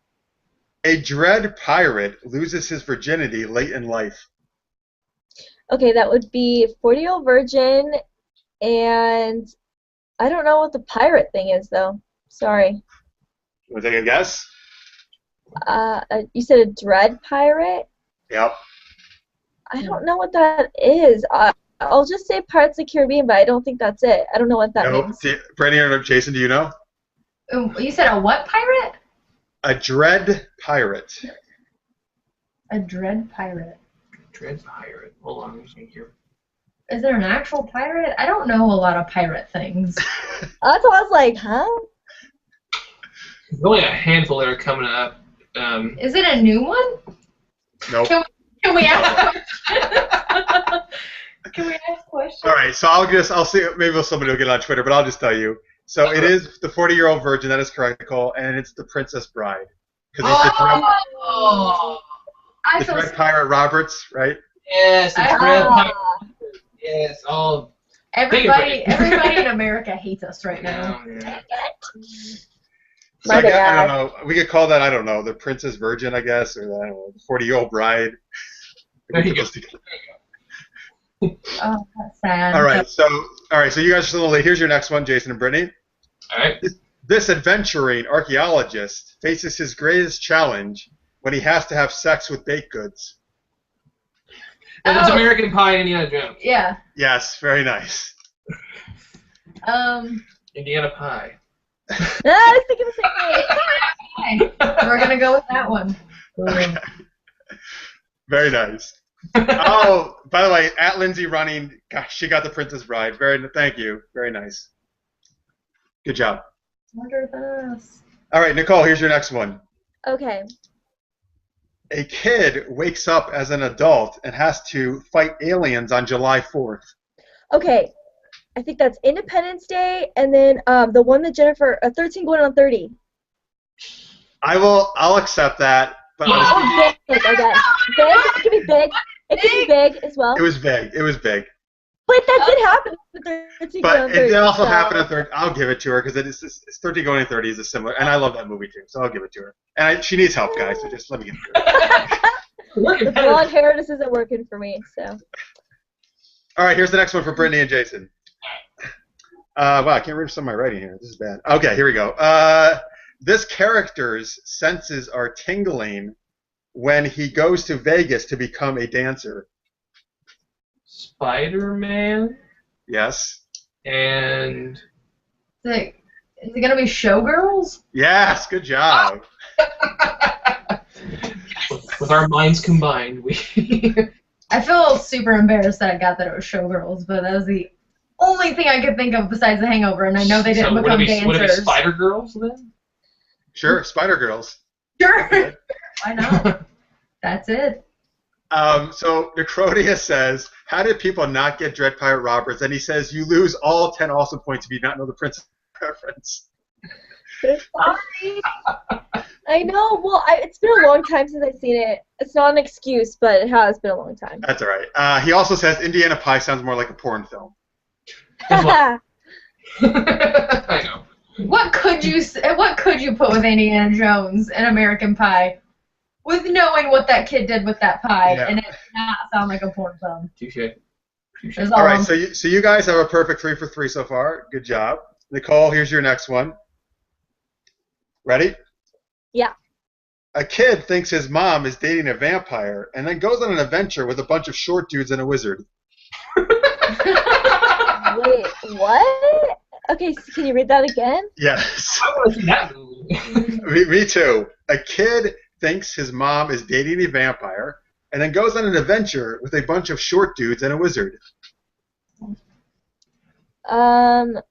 A dread pirate loses his virginity late in life. Okay, that would be 40-year-old virgin, and I don't know what the pirate thing is, though. Sorry. You want to take a guess? You said a dread pirate? Yep. I don't know what that is. I'll just say Pirates of the Caribbean, but I don't think that's it. I don't know what that means. Brittany or Jason, do you know? You said a what pirate? A dread pirate. A dread pirate. Dread pirate. Hold on, let me see here. Is there an actual pirate? I don't know a lot of pirate things. That's what I was like, huh? There's only a handful that are coming up. Is it a new one? Nope. Can we ask questions? Can we ask questions? All right, so I'll see. Maybe somebody will get on Twitter, but I'll just tell you. So it is the 40-year-old virgin. That is correct, Nicole, and it's the Princess Bride. Oh! The Dread Pirate Roberts, right? Yes, it's Dread Pirate. Yes, all. Everybody in America hates us right now. So I don't know. We could call that, I don't know, the Princess Virgin, I guess, or the 40-year-old bride. There you go. Oh, that's sad. All right, so you guys are still late. Here's your next one, Jason and Brittany. All right. This adventuring archaeologist faces his greatest challenge when he has to have sex with baked goods. And it's American Pie and Indiana Jones. Yeah. Yes, very nice. Indiana Pie. I was thinking the same thing. We're gonna go with that one. Very nice. Oh, by the way, at Lindsay Running, gosh, she got the Princess Bride. Thank you. Very nice. Good job. Smarter than us. All right, Nicole, here's your next one. Okay. A kid wakes up as an adult and has to fight aliens on July 4th. Okay, I think that's Independence Day, and then the one that Jennifer, 13 going on 30. I'll accept that, but Oh, big, I guess. Big? It could be big. It could be big as well. it was big. It was big. But that did happen in 13 going on But 30. it did also so. happen in 30. I'll give it to her because it's 13 going on 30 is a similar, and I love that movie too, so I'll give it to her. And she needs help, guys, so just let me get it to her. The blonde hair just isn't working for me, so. All right, here's the next one for Brittany and Jason. Wow, I can't read some of my writing here. This is bad. Okay, here we go. This character's senses are tingling when he goes to Vegas to become a dancer. Spider-Man Yes. and Is it gonna be Showgirls? Yes, good job. with our minds combined, we. I feel super embarrassed that I got that it was Showgirls, but that was the only thing I could think of besides The Hangover, and I know they didn't become dancers. Would it be Spider-Girls then? Sure, Spider-Girls. Sure. Why not? That's it. So Necrodia says, how did people not get Dread Pirate Roberts? And he says, you lose all 10 awesome points if you not know the Princess reference. Sorry. I know. Well, it's been a long time since I've seen it. It's not an excuse, but it has been a long time. That's all right. He also says Indiana Pie sounds more like a porn film. I know. What could you put with Indiana Jones and American Pie, with knowing what that kid did with that pie, and it did not sound like a porn film? Touché. All right, so you guys have a perfect 3 for 3 so far. Good job, Nicole. Here's your next one. Ready? Yeah. A kid thinks his mom is dating a vampire and then goes on an adventure with a bunch of short dudes and a wizard. Wait, what? Okay, so can you read that again? Yes. I want to see that movie. Me too. A kid thinks his mom is dating a vampire and then goes on an adventure with a bunch of short dudes and a wizard. The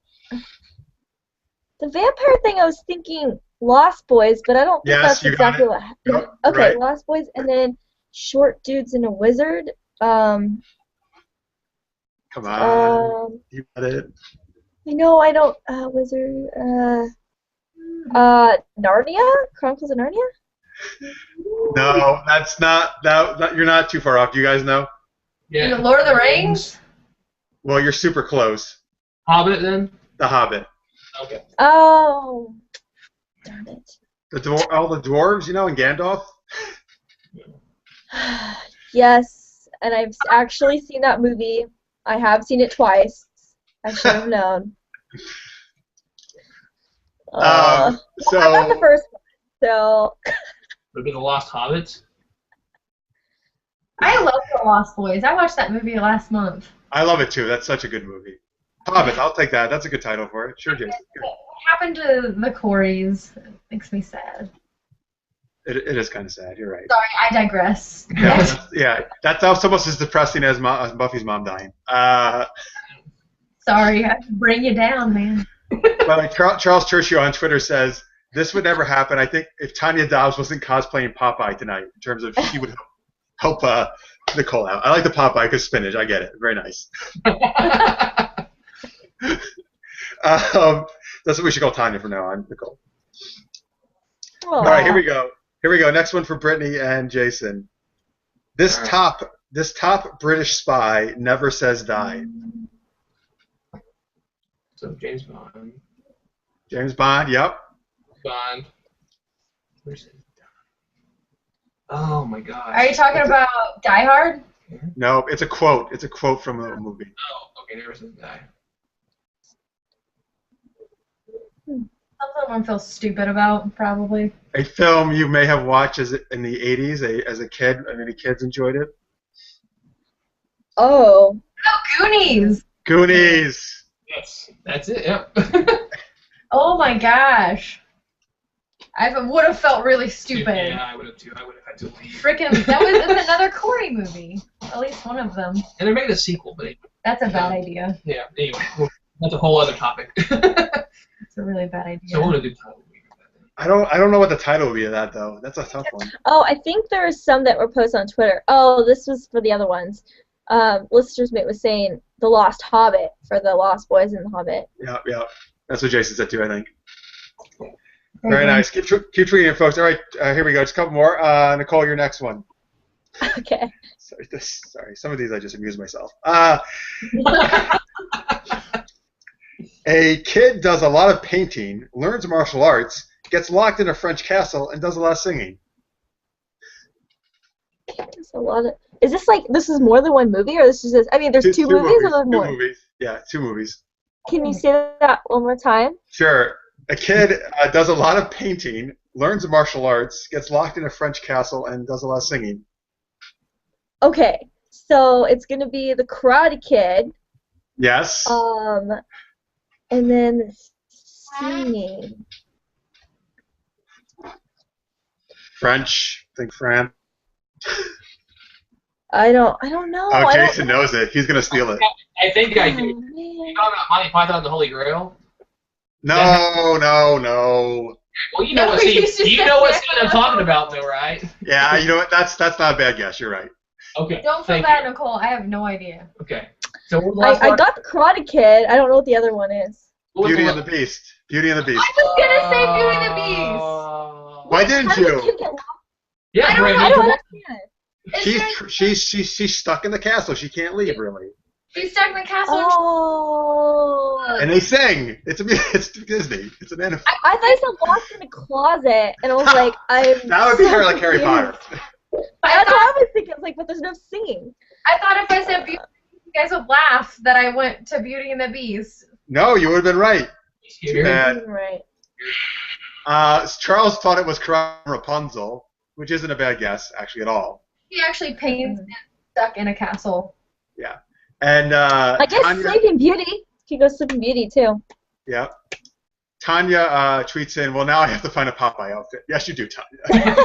vampire thing, I was thinking Lost Boys, but I don't think Yes, that's you got exactly it. what happened. Yep, Okay, right. Lost Boys, and then short dudes and a wizard. Come on. You got it. I know I don't. Wizard. Narnia? Chronicles of Narnia? No, that's not. You're not too far off. Do you guys know? Yeah. Lord of the Rings? Well, you're super close. Hobbit then? The Hobbit. Okay. Oh. Darn it. All the dwarves, you know, and Gandalf. Yes, and I've actually seen that movie. I have seen it twice. I should have known. So I got the first one, so. Would it be the Lost Hobbits? I love The Lost Boys. I watched that movie last month. I love it too. That's such a good movie. Hobbit, I'll take that. That's a good title for it. Sure, Jason. What happened to the Coreys? It makes me sad. It is kind of sad. You're right. Sorry, I digress. That's almost as depressing as Buffy's mom dying. Sorry, I have to bring you down, man. But like Charles Churchill on Twitter says, this would never happen. I think if Tanya Dobbs wasn't cosplaying Popeye tonight, in terms of she would help Nicole out. I like the Popeye because spinach. I get it. Very nice. That's what we should call Tanya from now on, Nicole. Aww. All right, here we go. Next one for Brittany and Jason. This top British spy never says die. So James Bond. James Bond. Yep. Bond. Where's it? Oh my gosh. Are you talking about Die Hard? No, it's a quote. It's a quote from a movie. Oh, okay, never says die. Something one feels stupid about, probably. A film you may have watched in the 80s as a kid. Many kids enjoyed it. Oh. Oh, Goonies! Goonies. Yes, that's it. Yep. Oh my gosh. I would have felt really stupid. Yeah, I would have too. I would have had to leave. Frickin' that's another Corey movie. At least one of them. And they're making a sequel, but That's a bad idea. yeah. Anyway, that's a whole other topic. It's a really bad idea. So we're gonna do title. I don't know what the title would be of that though. That's a tough one. Oh, I think there's some that were posted on Twitter. Oh, this was for the other ones. Listeners Mate was saying The Lost Hobbit for the Lost Boys in the Hobbit. Yeah, yeah. That's what Jason said too, I think. Very nice. Keep tweeting it, folks. All right, here we go. Just a couple more. Nicole, your next one. Okay. Sorry, some of these I just amuse myself. A kid does a lot of painting, learns martial arts, gets locked in a French castle, and does a lot of singing. There's a lot of. Is this like this is more than one movie, or this is just? I mean, there's two movies, or there's more? Two movies. Yeah, 2 movies. Can you say that one more time? Sure. A kid does a lot of painting, learns martial arts, gets locked in a French castle, and does a lot of singing. Okay, so it's gonna be the Karate Kid. Yes. And then the singing. French. Think France. I don't know. Oh, Jason knows it. He's gonna steal it. I think I do. Man. You talking about Monty Python and the Holy Grail? No. Well, you know what scene I'm talking about, though, right? Yeah, you know what? That's not a bad guess. You're right. Okay. Don't feel bad, Nicole. I have no idea. Okay. So what was the last I one? got the Karate Kid. I don't know what the other one is. Beauty and the Beast. Beauty and the Beast. I was gonna say Beauty and the Beast. Why didn't How did the you? kid get lost? Yeah, I don't Brandon. I don't understand. She's stuck in the castle. She can't leave really. She's stuck in the castle. Oh. And they sing. It's Disney. It's an anime. I thought I said lost in a closet, and I was like, That would be her like Harry Potter. That's what I was thinking. I was like, but there's no singing. I thought if I said Beauty, you guys would laugh that I went to Beauty and the Beast. No, you would have been right. Too bad. Right. Charles thought it was Rapunzel, which isn't a bad guess actually at all. He actually paints and stuck in a castle. Yeah. And I guess Tanya, Sleeping Beauty. She goes Sleeping Beauty too. Yeah. Tanya tweets in, well, now I have to find a Popeye outfit. Yes, you do, Tanya.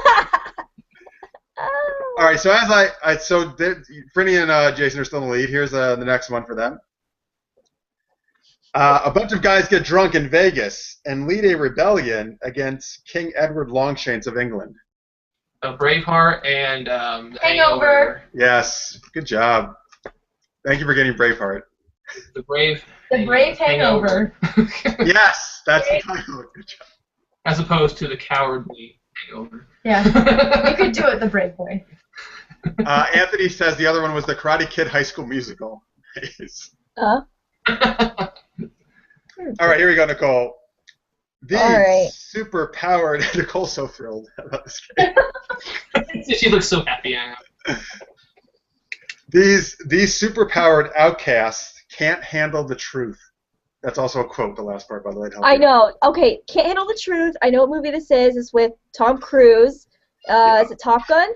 All right, so Brittany and Jason are still in the lead. Here's the next one for them. A bunch of guys get drunk in Vegas and lead a rebellion against King Edward Longshanks of England. Braveheart and Hangover. Yes, good job. Thank you for getting Braveheart. The Brave Hangover. Yes, that's the title. Good job. As opposed to the Cowardly Hangover. Yeah, you could do it the Brave Boy. Anthony says the other one was the Karate Kid High School Musical. All right, here we go, Nicole. These super-powered... Nicole's so thrilled about this game. She looks so happy. These super-powered outcasts can't handle the truth. That's also a quote, the last part, by the way. I know. Okay, Can't Handle the Truth. I know what movie this is. It's with Tom Cruise. Is it Top Gun?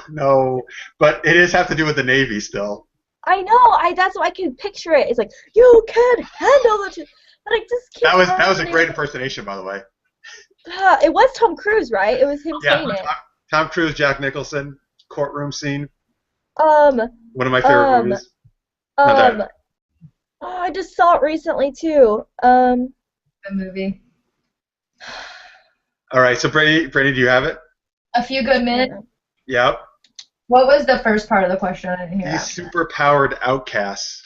No, but it is have to do with the Navy still. I know. That's why I can picture it. It's like, you can handle the truth. But I just can't. That was a great impersonation, by the way. It was Tom Cruise, right? It was him saying it. Tom Cruise, Jack Nicholson, courtroom scene. One of my favorite movies. I just saw it recently too. The movie. All right, so Brady, do you have it? A Few Good Men. Yep. What was the first part of the question? I didn't hear. These super-powered outcasts.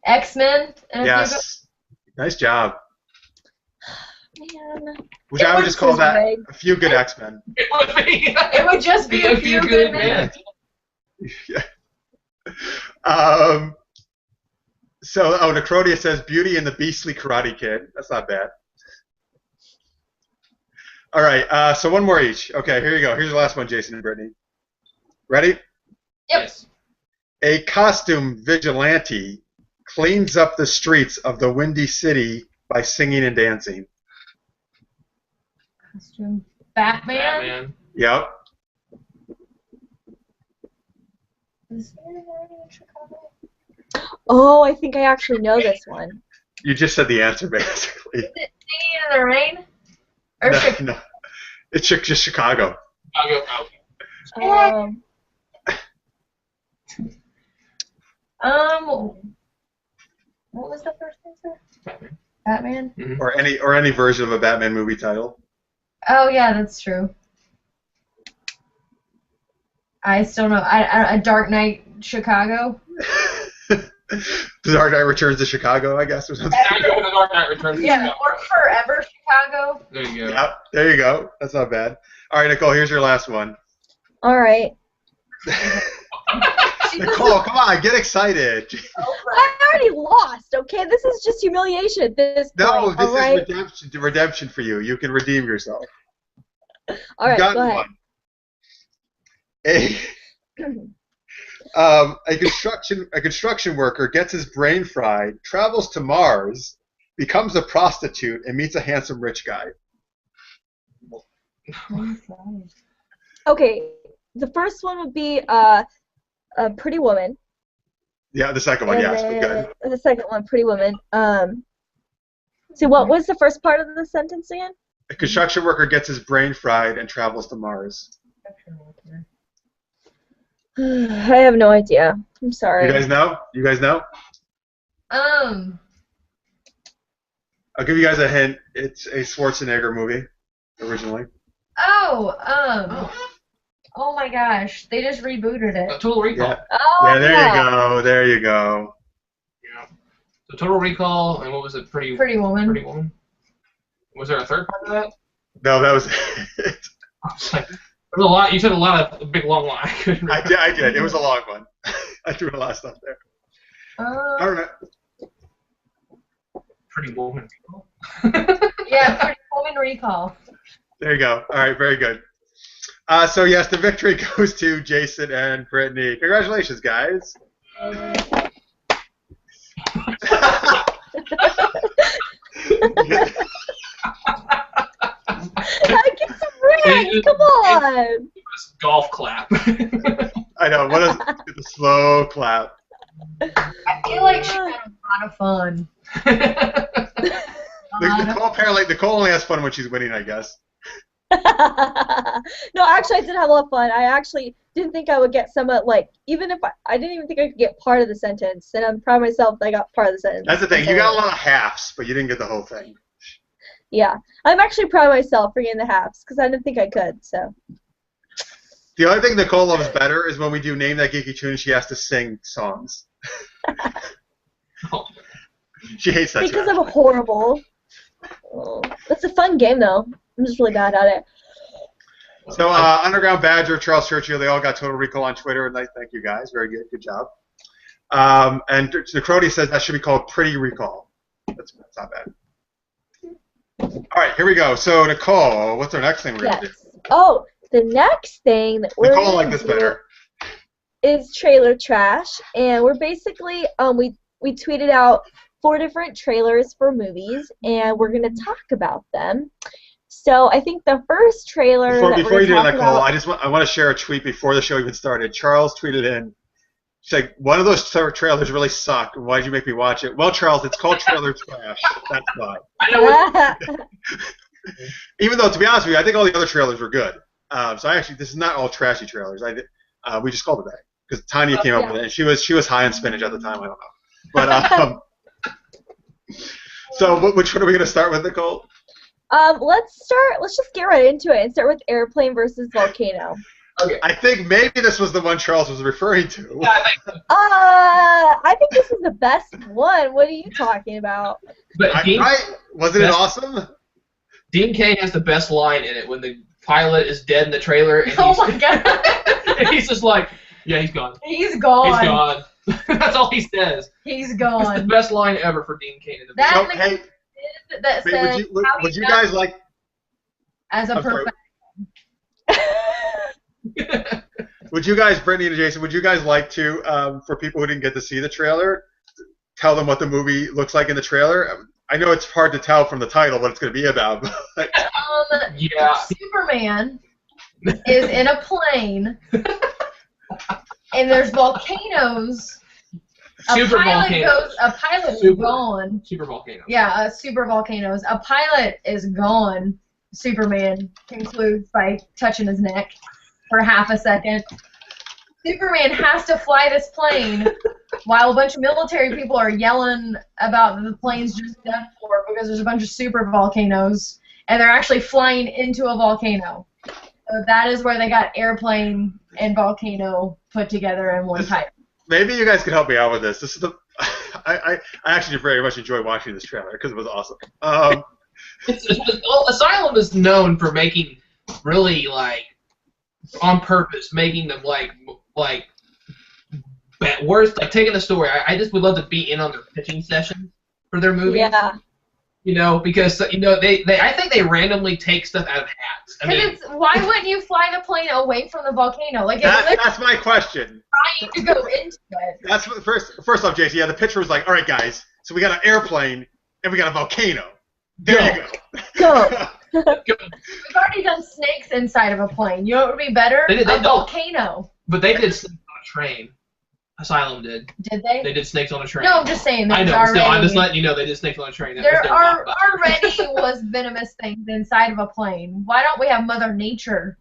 X-Men. Yes. Nice job. Man. Which I would just call that A Few Good X-Men. It would just be A Few Good Men. Yeah. Necrodia says Beauty and the Beastly Karate Kid. That's not bad. All right, so one more each. Okay, here you go. Here's the last one, Jason and Brittany. Ready? Yep. A costume vigilante cleans up the streets of the Windy City by singing and dancing. Costume. Batman. Yep. Is there one in Chicago? Oh, I think I actually know this one. You just said the answer, basically. Is it Singing in the Rain? Or No. It's just Chicago. What was the first answer? Batman? Mm-hmm. Or any version of a Batman movie title. Oh, yeah, that's true. I still know. A Dark Knight Chicago? The Dark Knight Returns to Chicago, I guess, or something. I go with the Dark Knight Returns. Yeah, or Forever Chicago. There you go. Yep, there you go. That's not bad. All right, Nicole, here's your last one. All right. Nicole, come on, get excited. I already lost. Okay, this is just humiliation at this No, point. this all right? is redemption for you. You can redeem yourself. All right, Got go ahead. One. A construction worker gets his brain fried, travels to Mars, becomes a prostitute, and meets a handsome rich guy. Okay, the first one would be a Pretty Woman. Yeah, the second one, And yes, then but good. the second one, Pretty Woman. So what was the first part of the sentence again? A construction worker gets his brain fried and travels to Mars. I have no idea. I'm sorry. You guys know? You guys know? I'll give you guys a hint. It's a Schwarzenegger movie, originally. Oh my gosh, they just rebooted it. Total Recall. Yeah, Oh, yeah, there you go. There you go. Yeah. So Total Recall, and what was it? Pretty Woman. Pretty Woman. Was there a third part of that? No, that was it. I was like, there's a lot. You said a big long line. I did. It was a long one. I threw a lot of stuff there. All right. Pretty Woman. Yeah, Pretty Woman Recall. There you go. All right, very good. So yes, the victory goes to Jason and Brittany. Congratulations, guys. I get some rings. Come on. Golf clap. I know. What is the slow clap? I feel like she had a lot of fun. Nicole only has fun when she's winning, I guess. No, actually, I did have a lot of fun. I actually didn't think I would get some of, like, even if I didn't even think I could get part of the sentence, and I'm proud of myself that I got part of the sentence. That's the thing. You got a lot of halves, but you didn't get the whole thing. Yeah, I'm actually proud of myself for getting the halves, because I didn't think I could, so. The only thing Nicole loves better is when we do Name That Geeky Tune and she has to sing songs. She hates that. Because I'm horrible. Oh, it's a fun game, though. I'm just really bad at it. So, Underground Badger, Charles Churchill, they all got Total Recall on Twitter, and thank you guys. Very good. Good job. And the Crody says that should be called Pretty Recall. That's not bad. All right, here we go. So, Nicole, what's our next thing we're going to do? Oh, the next thing that we're Nicole going like to this do better. is trailer trash, and we're basically we tweeted out 4 different trailers for movies, and we're going to talk about them. So I think the first trailer Before you do that, Nicole, about, I want to share a tweet before the show even started. Charles tweeted in. She's like, one of those trailers really sucked. Why'd you make me watch it? Well, Charles, it's called trailer trash. That's why. Even though, to be honest with you, I think all the other trailers were good. So this is not all trashy trailers. We just called it that because Tanya came up with it, and she was high on spinach at the time. I don't know, but so which one are we going to start with, Nicole? Let's just get right into it and start with Airplane versus Volcano. Okay. I think maybe this was the one Charles was referring to. I think this is the best one. What are you talking about? But Wasn't it awesome? Dean Cain has the best line in it when the pilot is dead in the trailer. And Oh my god! And he's just like, yeah, he's gone. He's gone. He's gone. That's all he says. He's It's the gone. best line ever for Dean Cain in the That movie. So, hey, that says would you guys like? as a I'm sorry. perfect. Would you guys, Brittany and Jason, would you guys like to, for people who didn't get to see the trailer, tell them what the movie looks like in the trailer? I know it's hard to tell from the title what it's going to be about. But Yeah. Superman is in a plane, and there's volcanoes. Super volcanoes. A pilot is Super. gone. Super volcano. Yeah, super volcanoes. A pilot is gone. Superman concludes by touching his neck for half a second. Superman has to fly this plane while a bunch of military people are yelling about the plane's just done for because there's a bunch of super volcanoes, and they're actually flying into a volcano. So that is where they got airplane and volcano put together in one title. Maybe you guys could help me out with this. This is the I actually very much enjoy watching this trailer because it was awesome. Well, Asylum is known for making really on purpose, making them worse, taking the story. I just would love to be in on their pitching session for their movies. Yeah. Because they I think they randomly take stuff out of hats. Why wouldn't you fly the plane away from the volcano? That's my question. Trying to go into it. That's what, first off, JC. Yeah, the picture was like, all right, guys. So we got an airplane and we got a volcano. There you go. Go. We've already done snakes inside of a plane. You know what would be better? A volcano. But they did snakes on a train. Asylum did. Did they? They did snakes on a train. No, I'm just saying. I know. Already, I'm just letting you know they did snakes on a train. There already was venomous things inside of a plane. Why don't we have Mother Nature?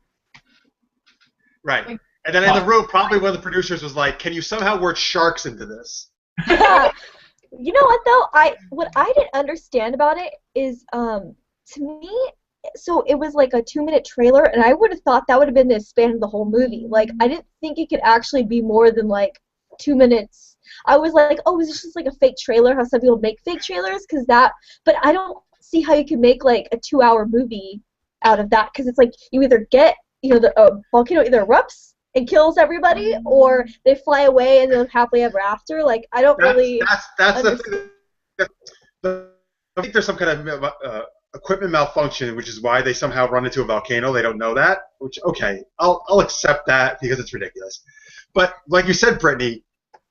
Right. And then in the room, probably one of the producers was like, "Can you somehow word sharks into this?" Yeah. You know what though? What I didn't understand about it is, to me, so it was like a 2-minute trailer, and I would have thought that would have been the span of the whole movie. Like, I didn't think it could actually be more than 2 minutes. I was like, oh, is this just a fake trailer? How some people make fake trailers? But I don't see how you can make a 2-hour movie out of that, because it's you either get, the volcano either erupts and kills everybody, or they fly away and they're happily ever after. I don't really. That's the thing. I think there's some kind of equipment malfunction, which is why they somehow run into a volcano. They don't know that. Which, okay, I'll accept that because it's ridiculous. But like you said, Brittany,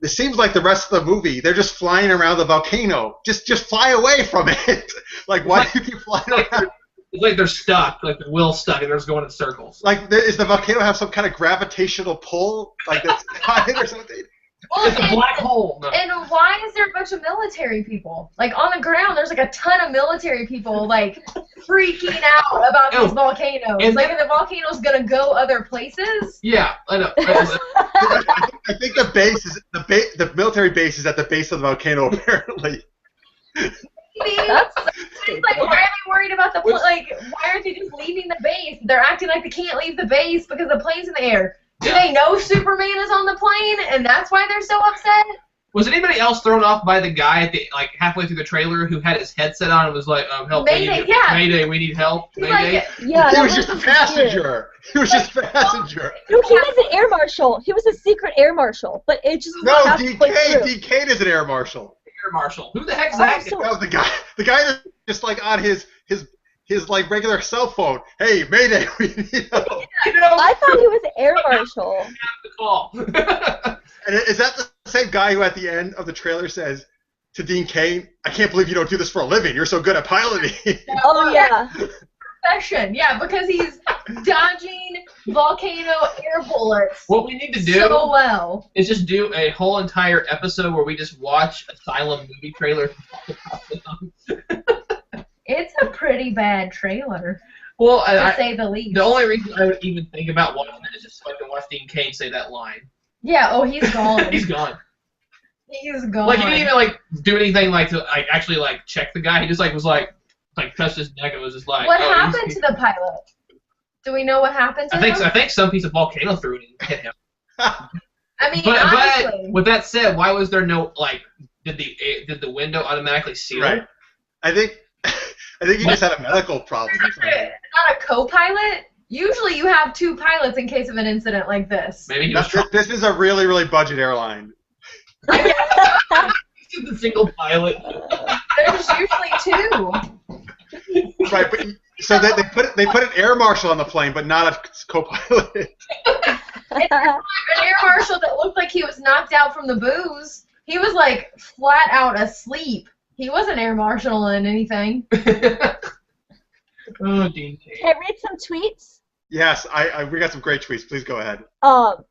it seems like the rest of the movie, they're just flying around the volcano. Just fly away from it. Why do you keep flying around? It's like they're stuck, the wheel's stuck, and they're just going in circles. Does the volcano have some kind of gravitational pull? That's or something? Well, it's a black hole. No. And why is there a bunch of military people? On the ground, there's a ton of military people, freaking out about these volcanoes. And the volcano's gonna go other places? Yeah, I know. I think the base is the military base is at the base of the volcano, apparently. That's why are they worried about the why aren't they just leaving the base? They're acting like they can't leave the base because the plane's in the air. Do they know Superman is on the plane, and that's why they're so upset? Was anybody else thrown off by the guy at the halfway through the trailer who had his headset on and was like, "Help! Mayday, Mayday, we need help! Mayday!" Yeah, he was just a passenger. He was just a passenger. No, he was an air marshal. He was a secret air marshal, but it just no. DK is an air marshal. Air marshal. Who the heck's that? That was the guy. The guy that's just on his regular cell phone. Hey, Mayday, we need help. I thought he was an air marshal. The call. And is that the same guy who at the end of the trailer says to Dean Cain, "I can't believe you don't do this for a living. You're so good at piloting." Oh yeah. Profession, yeah, because he's dodging volcano air bullets. What we need to do so well is just do a whole entire episode where we just watch Asylum movie trailer. It's a pretty bad trailer. Well, to say the least. The only reason I would even think about watching it is just so I can watch Dean Cain say that line. Yeah. Oh, he's gone. He's gone. He's gone. He didn't even do anything to actually check the guy. He just was touched his neck and was just What happened to the pilot? Do we know what happened to him? I think some piece of volcano threw it and hit him. I mean, but with that said, why was there no did the window automatically seal? Right. I think he just had a medical problem. Not a co-pilot. Usually, you have 2 pilots in case of an incident like this. Maybe this is a really, really budget airline. He's a single pilot. There's usually 2. Right, but so they put an air marshal on the plane, but not a co-pilot. An air marshal that looked like he was knocked out from the booze. He was flat out asleep. He wasn't air marshaling anything. Oh, Dean Cain. Can I read some tweets? Yes, we got some great tweets. Please go ahead. I'll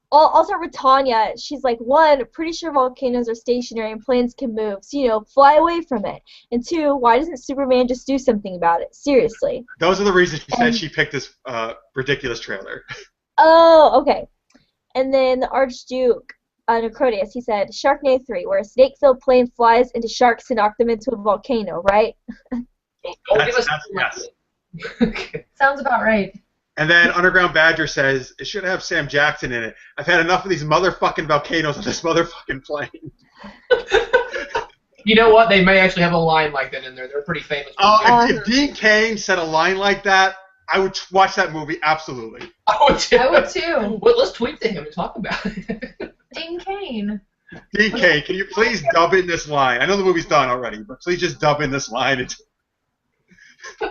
start with Tanya. She's like, 1, pretty sure volcanoes are stationary and planes can move, so, fly away from it. And 2, why doesn't Superman just do something about it? Seriously. Those are the reasons she said she picked this ridiculous trailer. Oh, okay. And then the Archduke. Necrotius, he said, Sharknado 3, where a snake-filled plane flies into sharks to knock them into a volcano, right? Yes. Sounds about right. And then Underground Badger says, it should have Sam Jackson in it. I've had enough of these motherfucking volcanoes on this motherfucking plane. You know what? They may actually have a line like that in there. They're pretty famous. Oh, if Dean Cain said a line like that, I would watch that movie, absolutely. I would too. Well, let's tweet to him and talk about it. Dean Cain. Dean Cain, can you please dub in this line? I know the movie's done already, but please just dub in this line.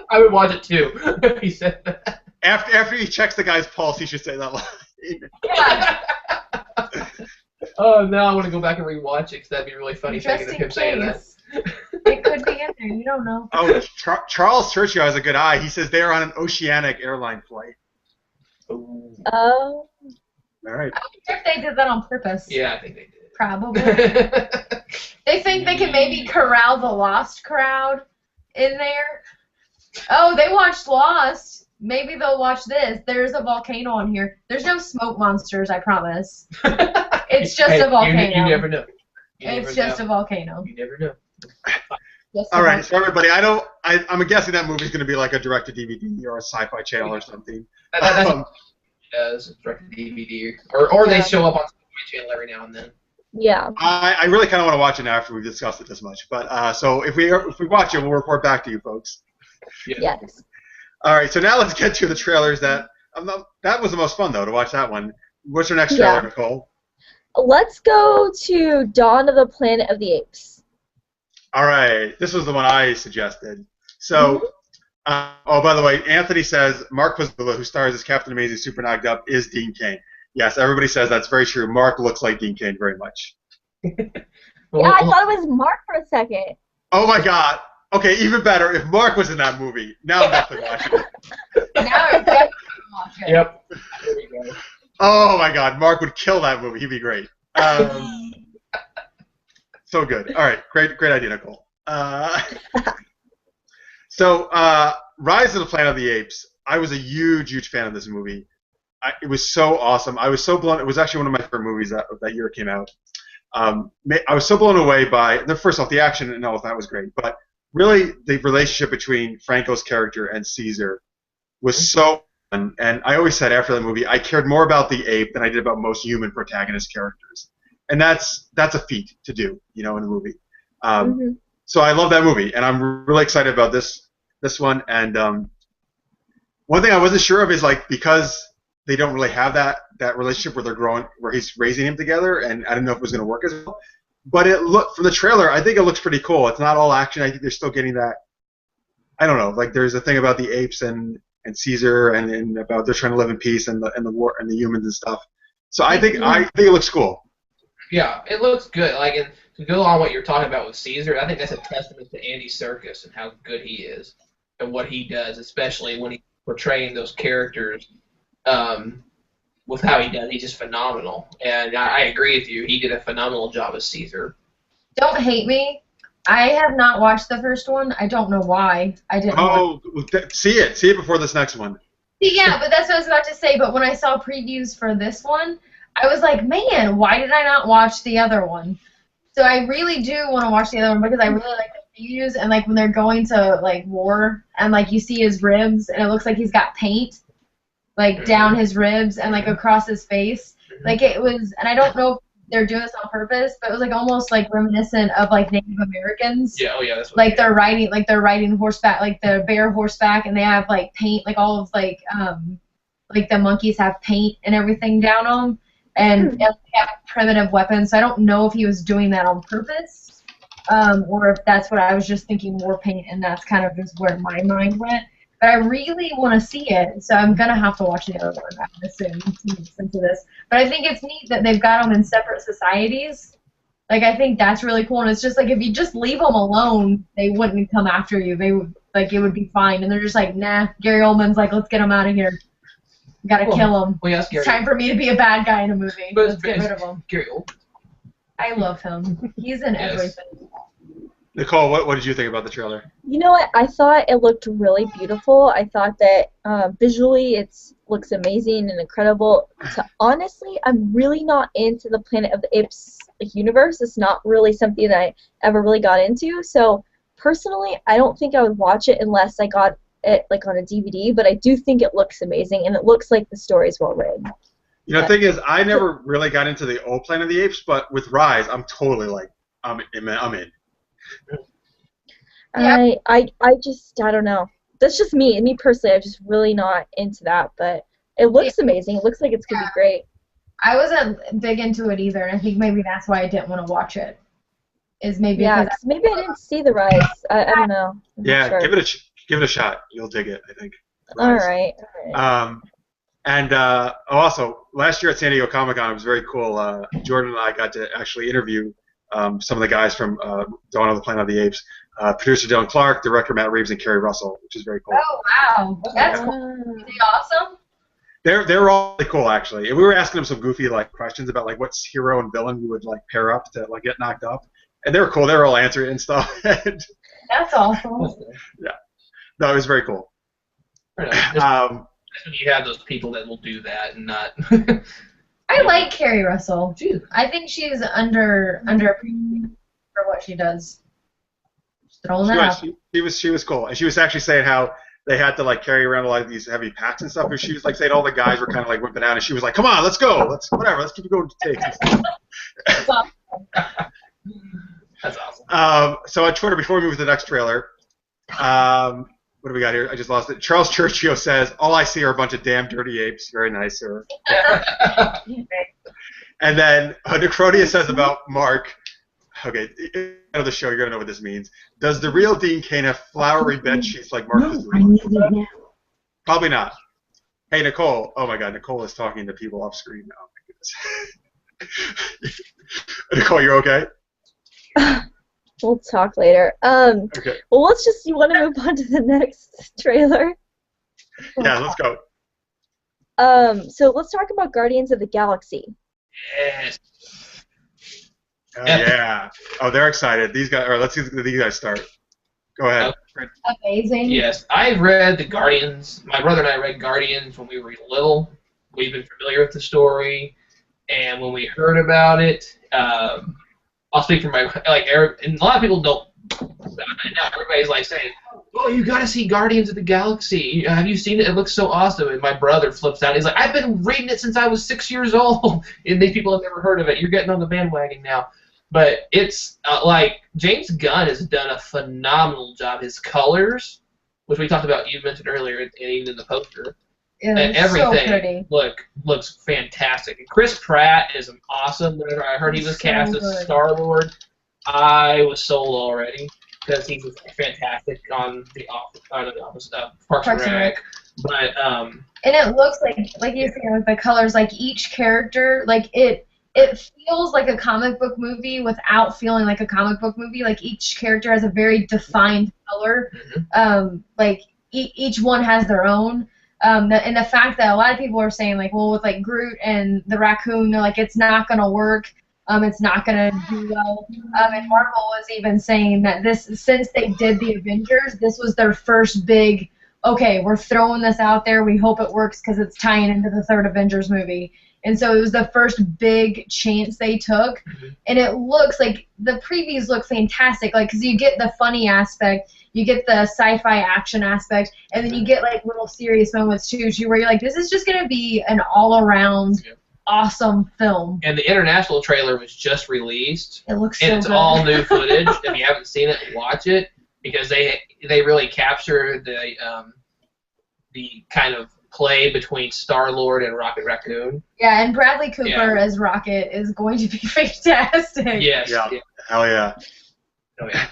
I would watch it too if he said that. After he checks the guy's pulse, he should say that line. Yeah. Oh, now I want to go back and rewatch it because that'd be really funny thinking Just of in him saying that. case. It could be in there. You don't know. Oh, Charles Churchill has a good eye. He says they are on an oceanic airline flight. Ooh. Oh. All right. I wonder if they did that on purpose. Yeah, I think they did. Probably. They think they can maybe corral the Lost crowd in there. Oh, they watched Lost. Maybe they'll watch this. There's a volcano on here. There's no smoke monsters, I promise. It's just a volcano. You never know. It's just a volcano. You never know. All right, so everybody, I'm guessing that movie's going to be like a direct-to-DVD or a sci-fi channel or something. That's what it does, direct-to-DVD. Or they show up on Sci-Fi Channel every now and then. Yeah. I really kind of want to watch it now after we've discussed it this much. But so if we watch it, we'll report back to you folks. Yeah. Yes. All right, so now let's get to the trailers. That was the most fun, though, to watch that one. What's your next trailer, Nicole? Let's go to Dawn of the Planet of the Apes. All right, this was the one I suggested. So, oh, by the way, Anthony says Mark Pazula, who stars as Captain Amazing Super Knocked Up, is Dean Cain. Yes, everybody says that's very true. Mark looks like Dean Cain very much. Yeah, I thought it was Mark for a second. Oh, my God. Okay, even better if Mark was in that movie. Now I'm definitely watching it. Now I'm definitely watching. Yep. There we go. Oh, my God. Mark would kill that movie. He'd be great. So good. All right, great idea, Nicole. So, Rise of the Planet of the Apes. I was a huge fan of this movie. It was so awesome. I was so blown. It was actually one of my favorite movies that year it came out. I was so blown away by first off the action and all of that was great, but really the relationship between Franco's character and Caesar was so fun. And I always said after the movie, I cared more about the ape than I did about most human protagonist characters. And that's a feat to do, in a movie. So I love that movie, and I'm really excited about this one. And one thing I wasn't sure of is because they don't really have that relationship where they're growing, where he's raising him together, and I didn't know if it was going to work as well. But it looked from the trailer, I think it looks pretty cool. It's not all action. I think they're still getting that. I don't know. There's a thing about the apes and Caesar, and about they're trying to live in peace and the war and the humans and stuff. So I think it looks cool. Yeah, it looks good. And to go on what you're talking about with Caesar, I think that's a testament to Andy Serkis and how good he is and what he does, especially when he's portraying those characters. With how he does, he's just phenomenal. And I agree with you. He did a phenomenal job as Caesar. Don't hate me. I have not watched the first one. I don't know why. I didn't. See it before this next one. Yeah, but that's what I was about to say. But when I saw previews for this one, I was like, man, why did I not watch the other one? So I really do want to watch the other one because I really like the previews and when they're going to war and you see his ribs and it looks like he's got paint down his ribs and across his face. It was, and I don't know if they're doing this on purpose, but it was reminiscent of Native Americans. Yeah, oh yeah, that's what they're riding horseback, the bear horseback, and they have paint, all of the monkeys have paint and everything down them, and they have primitive weapons. So I don't know if he was doing that on purpose, or if that's what I was just thinking, more paint, and that's kind of just where my mind went. But I really want to see it, so I'm going to have to watch the other one, I assume, to make sense of this. But I think it's neat that they've got them in separate societies. I think that's really cool, and it's just if you just leave them alone, they wouldn't come after you. They would, it would be fine. And they're just nah, Gary Oldman's let's get him out of here. Gotta kill him. Well, yes, it's time for me to be a bad guy in a movie. Let's get rid of him. Gary Oldman. I love him. He's in everything. Nicole, what did you think about the trailer? You know what? I thought it looked really beautiful. I thought that visually it looks amazing and incredible. Honestly, I'm really not into the Planet of the Apes universe. It's not really something that I ever really got into. So personally, I don't think I would watch it unless I got it like on a DVD. But I do think it looks amazing, and it looks like the story is well written. You know, the thing is, I never really got into the old Planet of the Apes, but with Rise, I'm totally like, I'm in. I don't know. That's just me. Me personally, I'm just really not into that. But it looks amazing. It looks like it's gonna be great. I wasn't big into it either, and I think maybe that's why I didn't want to watch it. Is maybe because maybe I didn't see the Rise. I don't know. Yeah, sure. give it a shot. You'll dig it, I think. All Rise. right. And also, last year at San Diego Comic-Con, it was very cool. Jordan and I got to actually interview some of the guys from Dawn of the Planet of the Apes. Producer Dylan Clark, director Matt Reeves, and Kerry Russell, which is very cool. Oh, wow. That's cool. Is he awesome? They're all really cool, actually. And we were asking them some goofy questions about what hero and villain we would pair up to get knocked up. And they were cool. They were all answering and stuff. That's awesome. Yeah. No, it was very cool. When you have those people that will do that and not. I like Kerry Russell. I think she's underappreciated for what she does. Just throwing that out. She was cool, and she was actually saying how they had to carry around a lot of these heavy packs and stuff. And she was saying all the guys were kind of whipping out, and she was like, "Come on, let's go, let's keep going to takes." That's awesome. So on Twitter, before we move to the next trailer, what do we got here? I just lost it. Charles Churchill says, "All I see are a bunch of damn dirty apes." Very nice, sir. And then Necrodia says about Mark, okay, you know the show, you're going to know what this means. Does the real Dean Cain have flowery bed sheets like Mark does? I need it now. Probably not. Hey, Nicole. Oh, my God. Nicole is talking to people off screen now. Oh, my goodness. Nicole, you okay? We'll talk later. Okay. Well, you want to move on to the next trailer? Yeah, let's go. So let's talk about Guardians of the Galaxy. Yes. Oh, yeah. Oh, they're excited. These guys. Or let's see these guys start. Go ahead. Amazing. Yes, I've read the Guardians. My brother and I read Guardians when we were little. We've been familiar with the story, and when we heard about it, I'll speak for my and a lot of people don't. Now everybody's saying, "Oh, you got to see Guardians of the Galaxy. Have you seen it? It looks so awesome." And my brother flips out. He's like, "I've been reading it since I was 6 years old." And these people have never heard of it. You're getting on the bandwagon now. But it's James Gunn has done a phenomenal job. His colors, which we talked about, you mentioned earlier, and even in the poster, and everything looks fantastic. And Chris Pratt is awesome. Whenever I heard he was cast as Star-Lord, I was sold already because he's fantastic on the Office Parks and Rec. But and it looks like you said with the colors, each character, it feels like a comic book movie without feeling like a comic book movie. Each character has a very defined color. Mm-hmm. Each one has their own. And the fact that a lot of people are saying, with Groot and the raccoon, they're it's not going to work. It's not going to do well. And Marvel was even saying that since they did the Avengers, this was their first big, okay, we're throwing this out there. We hope it works because it's tying into the third Avengers movie. And so it was the first big chance they took. Mm-hmm. And it looks like the previews look fantastic. Because you get the funny aspect, you get the sci-fi action aspect, and then you get little serious moments too, where you're this is just going to be an all-around awesome film. And the international trailer was just released. It looks so good. It's all new footage. If you haven't seen it, watch it because they really capture the kind of play between Star-Lord and Rocket Raccoon. Yeah, and Bradley Cooper as Rocket is going to be fantastic. Yes. Yeah. Hell yeah. Oh yeah.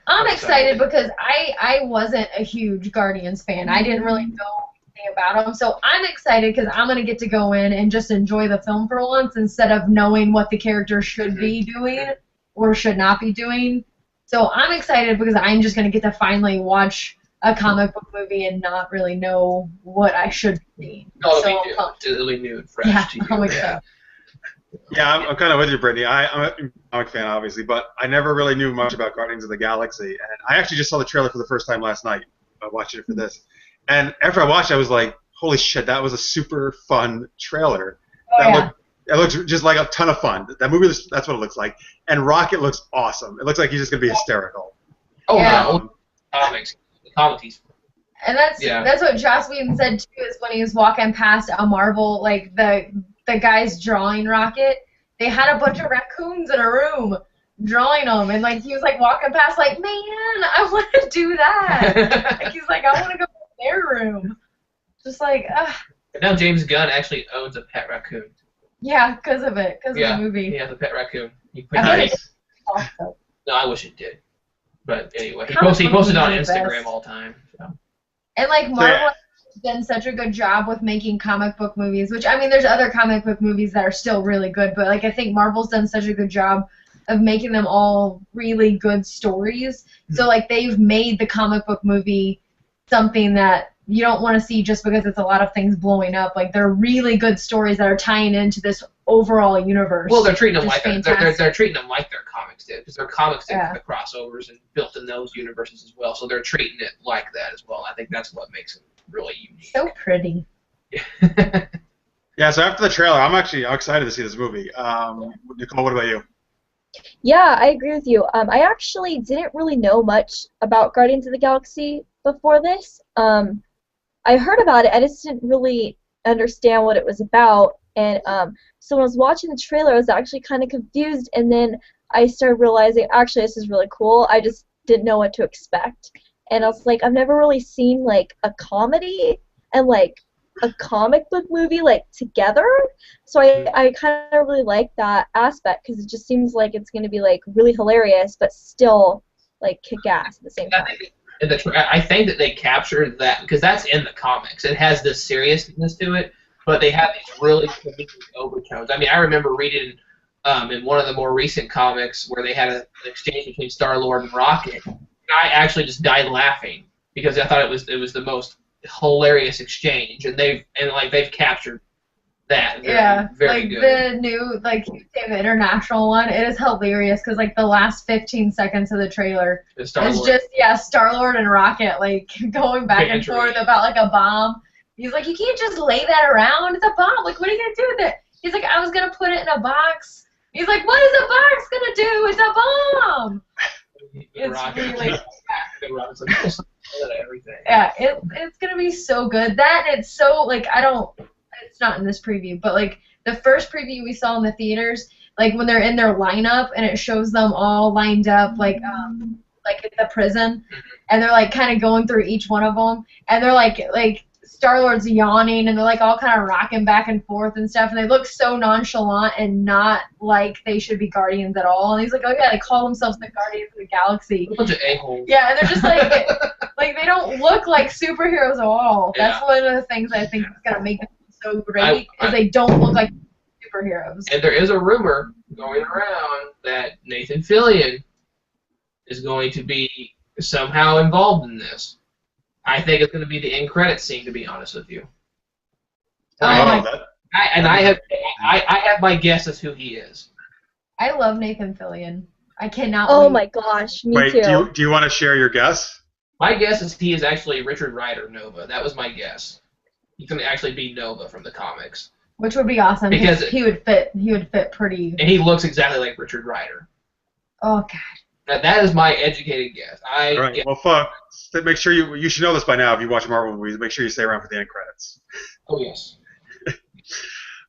I'm excited because I wasn't a huge Guardians fan. I didn't really know anything about them, so I'm excited because I'm gonna get to go in and just enjoy the film for once instead of knowing what the character should be doing or should not be doing. So I'm excited because I'm just gonna get to finally watch a comic book movie and not really know what I should be. It'll be new and fresh to you. I'm excited. Yeah, I'm kind of with you, Brittany. I'm a comic fan, obviously, but I never really knew much about Guardians of the Galaxy. And I actually just saw the trailer for the first time last night. I watched it for this. And after I watched it, I was like, holy shit, that was a super fun trailer. Oh, That yeah. looked It looks just like a ton of fun. That movie, that's what it looks like. And Rocket looks awesome. It looks like he's just going to be hysterical. Oh, Yeah. no. Comics. The comics. And that's what Joss Whedon said too, is when he was walking past a Marvel, like the guys drawing Rocket, they had a bunch of raccoons in a room drawing them, and like he was like walking past, like, man, I want to do that. Like he's like, I want to go to their room. Just like, But now James Gunn actually owns a pet raccoon. yeah, because of the movie. He has a pet raccoon. Nice. Also. No, I wish it did. But anyway, he Comic posted book on movies are the Instagram best. all the time. So. And like Marvel has done such a good job with making comic book movies, which I mean, there's other comic book movies that are still really good, but like I think Marvel's done such a good job of making them all really good stories. So like they've made the comic book movie something that you don't want to see just because it's a lot of things blowing up. Like they're really good stories that are tying into this overall universe. Well, they're treating them which like is they're fantastic. treating them like their comics did, because their comics did Yeah. the crossovers and built in those universes as well. So they're treating it like that as well. I think that's what makes it really unique. So pretty. Yeah, so after the trailer, I'm excited to see this movie. Nicole, what about you? Yeah, I agree with you. I actually didn't really know much about Guardians of the Galaxy before this. I heard about it, I just didn't really understand what it was about. And so when I was watching the trailer, I was actually kind of confused, and then I started realizing, actually, this is really cool. I just didn't know what to expect. And I was like, I've never really seen, like, a comedy and, like, a comic book movie, like, together. So I kind of really like that aspect, because it just seems like it's going to be, like, really hilarious, but still, like, kick-ass at the same time. I think that they captured that, because that's in the comics. It has this seriousness to it, but they have these really comedic overtones. I mean, I remember reading in one of the more recent comics where they had an exchange between Star-Lord and Rocket. I actually just died laughing because I thought it was the most hilarious exchange, and they've captured that. Very like good. the new, like you say, the international one, it is hilarious because like the last 15 seconds of the trailer The is Star-Lord. just Star-Lord and Rocket like going back and Bantering. forth about like a bomb. He's like, you can't just lay that around. It's a bomb. Like, what are you gonna do with it? He's like, I was gonna put it in a box. He's like, what is a box gonna do? It's a bomb. It's Rocket. really The Rocket's like, everything. yeah, it's gonna be so good. That and it's so like it's not in this preview, but like the first preview we saw in the theaters, like when they're in their lineup and it shows them all lined up like at the prison, and they're like kind of going through each one of them, and they're like Star-Lord's yawning, and they're like all kind of rocking back and forth and stuff, and they look so nonchalant and not like they should be Guardians at all. And he's like, oh yeah, they call themselves the Guardians of the Galaxy. A bunch of a-holes. Yeah, and they're just like like they don't look like superheroes at all. Yeah. That's one of the things I think is gonna make them so great is they don't look like superheroes. And there is a rumor going around that Nathan Fillion is going to be somehow involved in this. I think it's going to be the end credits scene, to be honest with you. I have my guess as who he is. I love Nathan Fillion. I cannot. Oh wait. my gosh, me Wait, too. do you want to share your guess? My guess is he is actually Richard Rider Nova. That was my guess. He's going to actually be Nova from the comics. Which would be awesome Because he would fit. He would fit pretty. And he looks exactly like Richard Rider. Oh god. Now, that is my educated guess. All right. Well, fuck. Make sure you should know this by now if you watch Marvel movies. Make sure you stay around for the end credits. Oh, yes.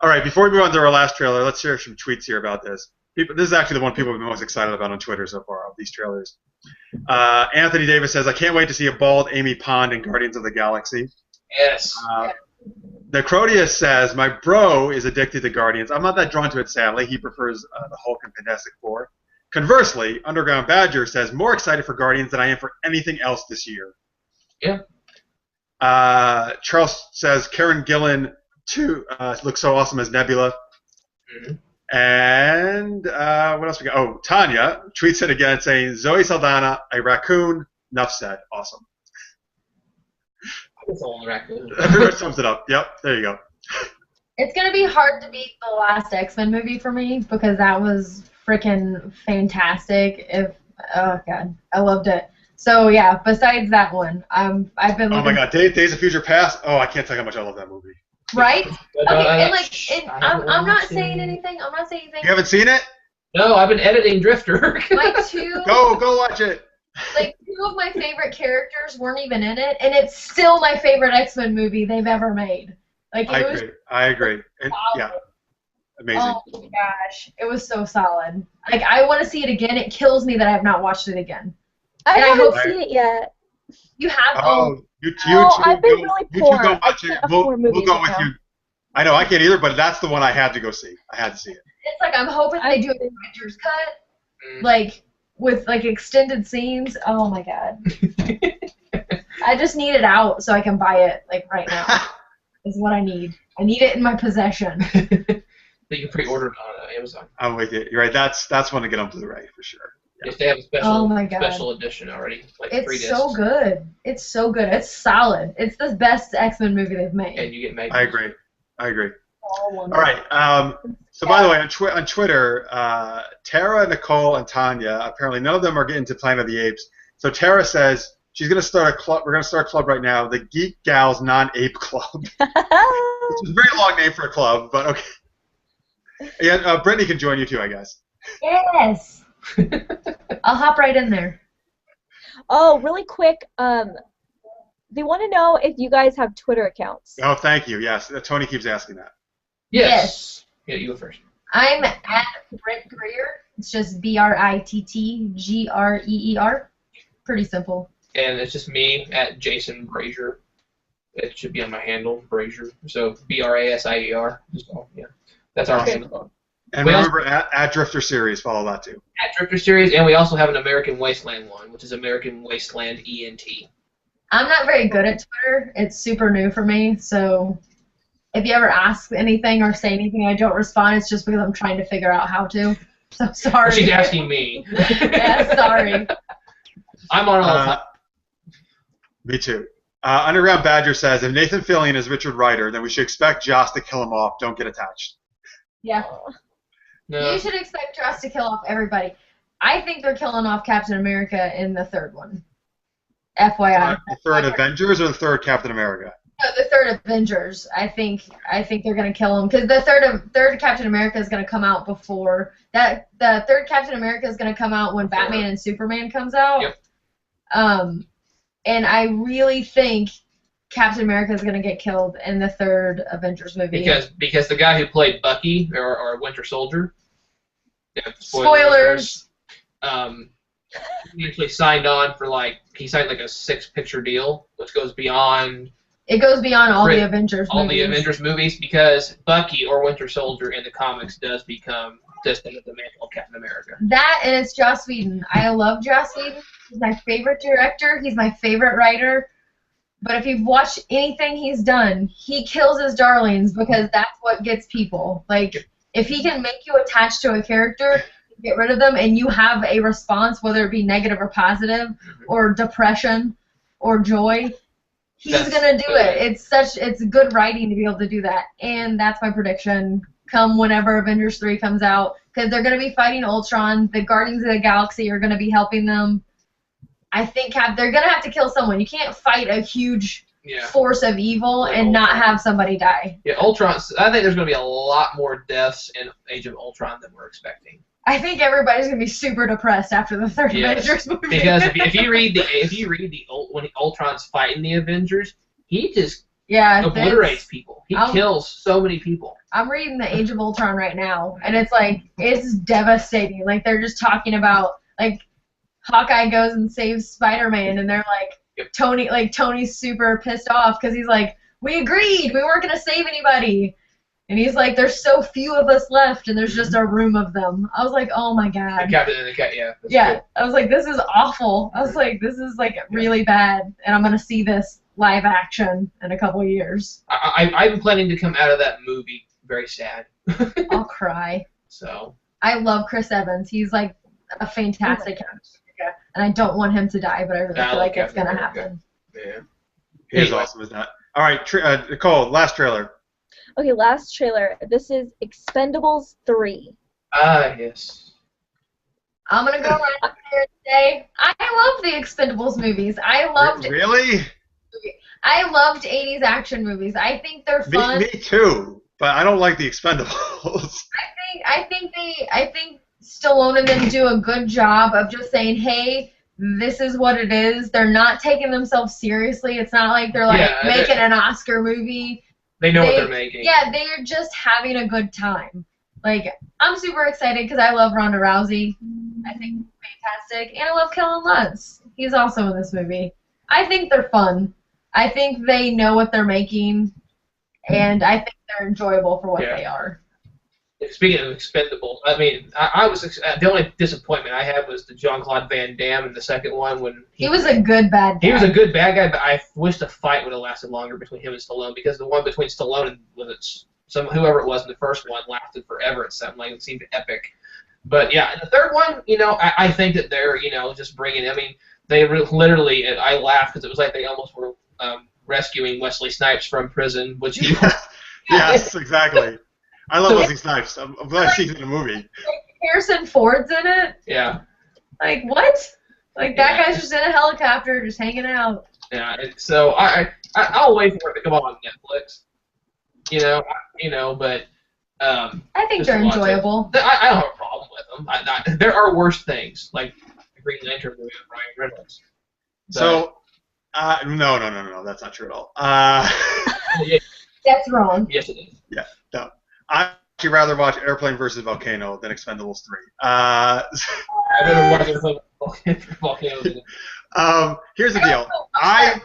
All right. Before we move on to our last trailer, let's share some tweets here about this. This is actually the one people have been most excited about on Twitter so far of these trailers. Anthony Davis says, I can't wait to see a bald Amy Pond in Guardians of the Galaxy. Yes. Necrodius says, my bro is addicted to Guardians. I'm not that drawn to it, sadly. He prefers the Hulk and Fantastic Four. Conversely, Underground Badger says, more excited for Guardians than I am for anything else this year. Yeah. Charles says, Karen Gillan, too, looks so awesome as Nebula. Mm-hmm. And what else we got? Oh, Tanya tweets it again saying, Zoe Saldana, a raccoon, enough said. Awesome. It's all the raccoon. Everyone sums it up. Yep, there you go. It's gonna be hard to beat the last X-Men movie for me because that was freaking fantastic. Oh god, I loved it. So yeah, besides that one, I've been Oh looking. my God, Days of Future Past. Oh, I can't tell you how much I love that movie. Right? Okay, and I I'm haven't not watched saying it. anything. I'm not saying anything. You haven't seen it? No, I've been editing Drifter. Like two Go watch it. of my favorite characters weren't even in it, and it's still my favorite X-Men movie they've ever made. Like I agree. And, yeah, amazing. Oh my gosh, it was so solid. Like I want to see it again. It kills me that I have not watched it again. I And I haven't hope- seen it yet. You have You Oh, two I've been go, really you poor. two go I watch can't it. afford We'll movies go right with now. you. I know I can't either, but that's the one I had to go see. I had to see it. It's like I'm hoping they do a director's cut, like with like extended scenes. Oh my god. I just need it out so I can buy it like right now. Is what I need. I need it in my possession. That you can pre-order it on Amazon. I'm with you. You're right. That's one to get on Blu-ray for sure. If they have a Oh my God. special edition already, like 3 It's discs. so good. It's so good. It's solid. It's the best X-Men movie they've made. And you get magnets. I agree. All All right. So by the way, on Twitter, Tara, Nicole, and Tanya, apparently none of them are getting to Planet of the Apes. So Tara says she's going to start a club. We're going to start a club right now, the Geek Gals Non-Ape Club. Which is a very long name for a club, but okay. Yeah, Brittany can join you too, I guess. Yes. I'll hop right in there. Oh, really quick. They want to know if you guys have Twitter accounts. Oh, thank you. Yes, Tony keeps asking that. Yes. Yeah, you go first. I'm at Britt Greer. It's just BRITTGREER. Pretty simple. And it's just me at Jason Brazier. It should be on my handle, Brazier. So BRASIER. Just yeah. That's our handle. And remember, at Drifter Series, follow that too. At Drifter Series, and we also have an American Wasteland one, which is American Wasteland ENT. I'm not very good at Twitter. It's super new for me, so if you ever ask anything or say anything I don't respond, it's just because I'm trying to figure out how to. So sorry. She's asking me. Yeah, sorry. I'm on all the time. Me too. Underground Badger says, if Nathan Fillion is Richard Rider, then we should expect Joss to kill him off. Don't get attached. Yeah. No. You should expect Joss to kill off everybody. I think they're killing off Captain America in the third one. FYI. The third Avengers or the third Captain America? No, the third Avengers. I think they're gonna kill him because the third Captain America is gonna come out before that. The third Captain America is gonna come out when Batman and Superman comes out. Yep. And I really think Captain America is gonna get killed in the third Avengers movie. Because the guy who played Bucky or Winter Soldier. Yeah, Spoilers. He actually signed on for he signed like a 6-picture deal, which goes beyond. It goes beyond all the Avengers all movies. the Avengers movies because Bucky or Winter Soldier in the comics does become distant of the mantle of Captain America. That and it's Joss Whedon. I love Joss Whedon. He's my favorite director. He's my favorite writer. But if you've watched anything he's done, he kills his darlings because that's what gets people. Like, if he can make you attached to a character, get rid of them, and you have a response, whether it be negative or positive, or depression, or joy, he's gonna do it. It's good writing to be able to do that, and that's my prediction. Come whenever Avengers 3 comes out, because they're gonna be fighting Ultron. The Guardians of the Galaxy are gonna be helping them. I think they're gonna have to kill someone. You can't fight a huge force of evil and not have somebody die. Yeah, Ultron. I think there's gonna be a lot more deaths in Age of Ultron than we're expecting. I think everybody's gonna be super depressed after the third Avengers movie. Because if you read when Ultron's fighting the Avengers, he just obliterates people. He kills so many people. I'm reading the Age of Ultron right now, and it's devastating. Like they're just talking about Hawkeye goes and saves Spider-Man, and they're Tony's super pissed off because he's like, we agreed, we weren't gonna save anybody. And he's like, there's so few of us left, and there's just a room of them. I was like, oh my god. Yeah. I was like, this is awful. I was like, this is really bad, and I'm gonna see this live action in a couple of years. I'm planning to come out of that movie very sad. I'll cry. So. I love Chris Evans. He's like a fantastic actor, and I don't want him to die, but I really feel like it's gonna happen. Yeah. He is awesome as that. All right, Nicole, last trailer. Okay, last trailer. This is Expendables 3. Ah, yes. I'm gonna go right up there and say I love the Expendables movies. Really? I loved 80s action movies. I think they're fun. Me too. But I don't like the Expendables. I think Stallone and them do a good job of just saying, hey, this is what it is. They're not taking themselves seriously. It's not like they're making an Oscar movie. They know what they're making. Yeah, they're just having a good time. Like, I'm super excited because I love Ronda Rousey. I think fantastic. And I love Kellen Lutz. He's also in this movie. I think they're fun. I think they know what they're making. And I think they're enjoyable for what they are. Speaking of Expendables, I mean, I was the only disappointment I had was the Jean-Claude Van Damme in the second one when he was a good bad guy. He was a good bad guy, but I wish the fight would have lasted longer between him and Stallone because the one between Stallone and whoever it was in the first one lasted forever. It seemed epic. But yeah, the third one, I think that they're just bringing. I mean, they literally, and I laughed because it was like they almost were rescuing Wesley Snipes from prison, which he was. Yes, exactly. I love Wesley Snipes. I'm glad I've seen him in the movie. Harrison Ford's in it? Yeah. Like, what? Like, that guy's just in a helicopter, just hanging out. Yeah, so I'll wait for it to come on Netflix. But... I think they're enjoyable. I don't have a problem with them. There are worse things, like the Green Lantern movie with Ryan Reynolds. So, no, that's not true at all. That's wrong. Yes, it is. Yeah, no. I'd actually rather watch Airplane versus Volcano than Expendables 3. I'd rather watch Volcano than here's the deal. I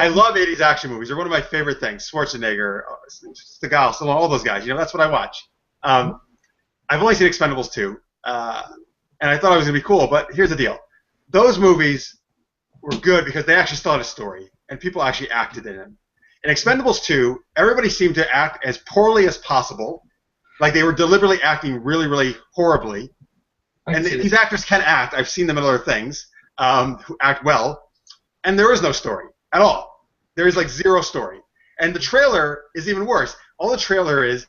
love 80s action movies. They're one of my favorite things. Schwarzenegger, Seagal, all those guys. That's what I watch. I've only seen Expendables 2, and I thought it was going to be cool, but here's the deal. Those movies were good because they actually still had a story, and people actually acted in them. In Expendables 2, everybody seemed to act as poorly as possible, like they were deliberately acting really, really horribly. And these actors can act. I've seen them in other things who act well, and there is no story at all. There is like zero story. And the trailer is even worse. All the trailer is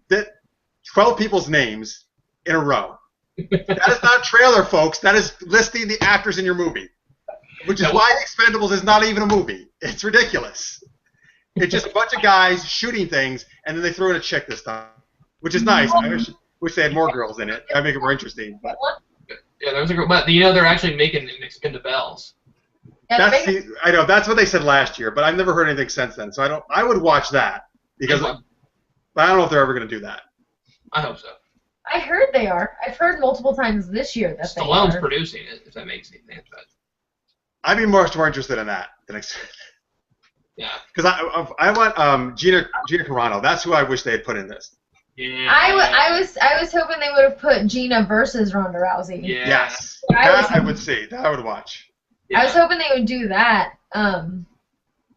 that 12 people's names in a row. That is not a trailer, folks. That is listing the actors in your movie, which is why Expendables is not even a movie. It's ridiculous. It's just a bunch of guys shooting things, and then they throw in a chick this time, which is nice. I wish they had more girls in it. That'd make it more interesting. But yeah, there was a girl, but they're actually making Expendables. I know that's what they said last year, but I've never heard anything since then. So I would watch that but I don't know if they're ever going to do that. I hope so. I heard they are. I've heard multiple times this year that Stallone's producing it, if that makes any sense. I'd be much more interested in that than yeah. Because I want Gina Carano. That's who I wish they had put in this. Yeah. I was hoping they would have put Gina versus Ronda Rousey. Yeah. Yes. That I would see. That I would watch. Yeah. I was hoping they would do that.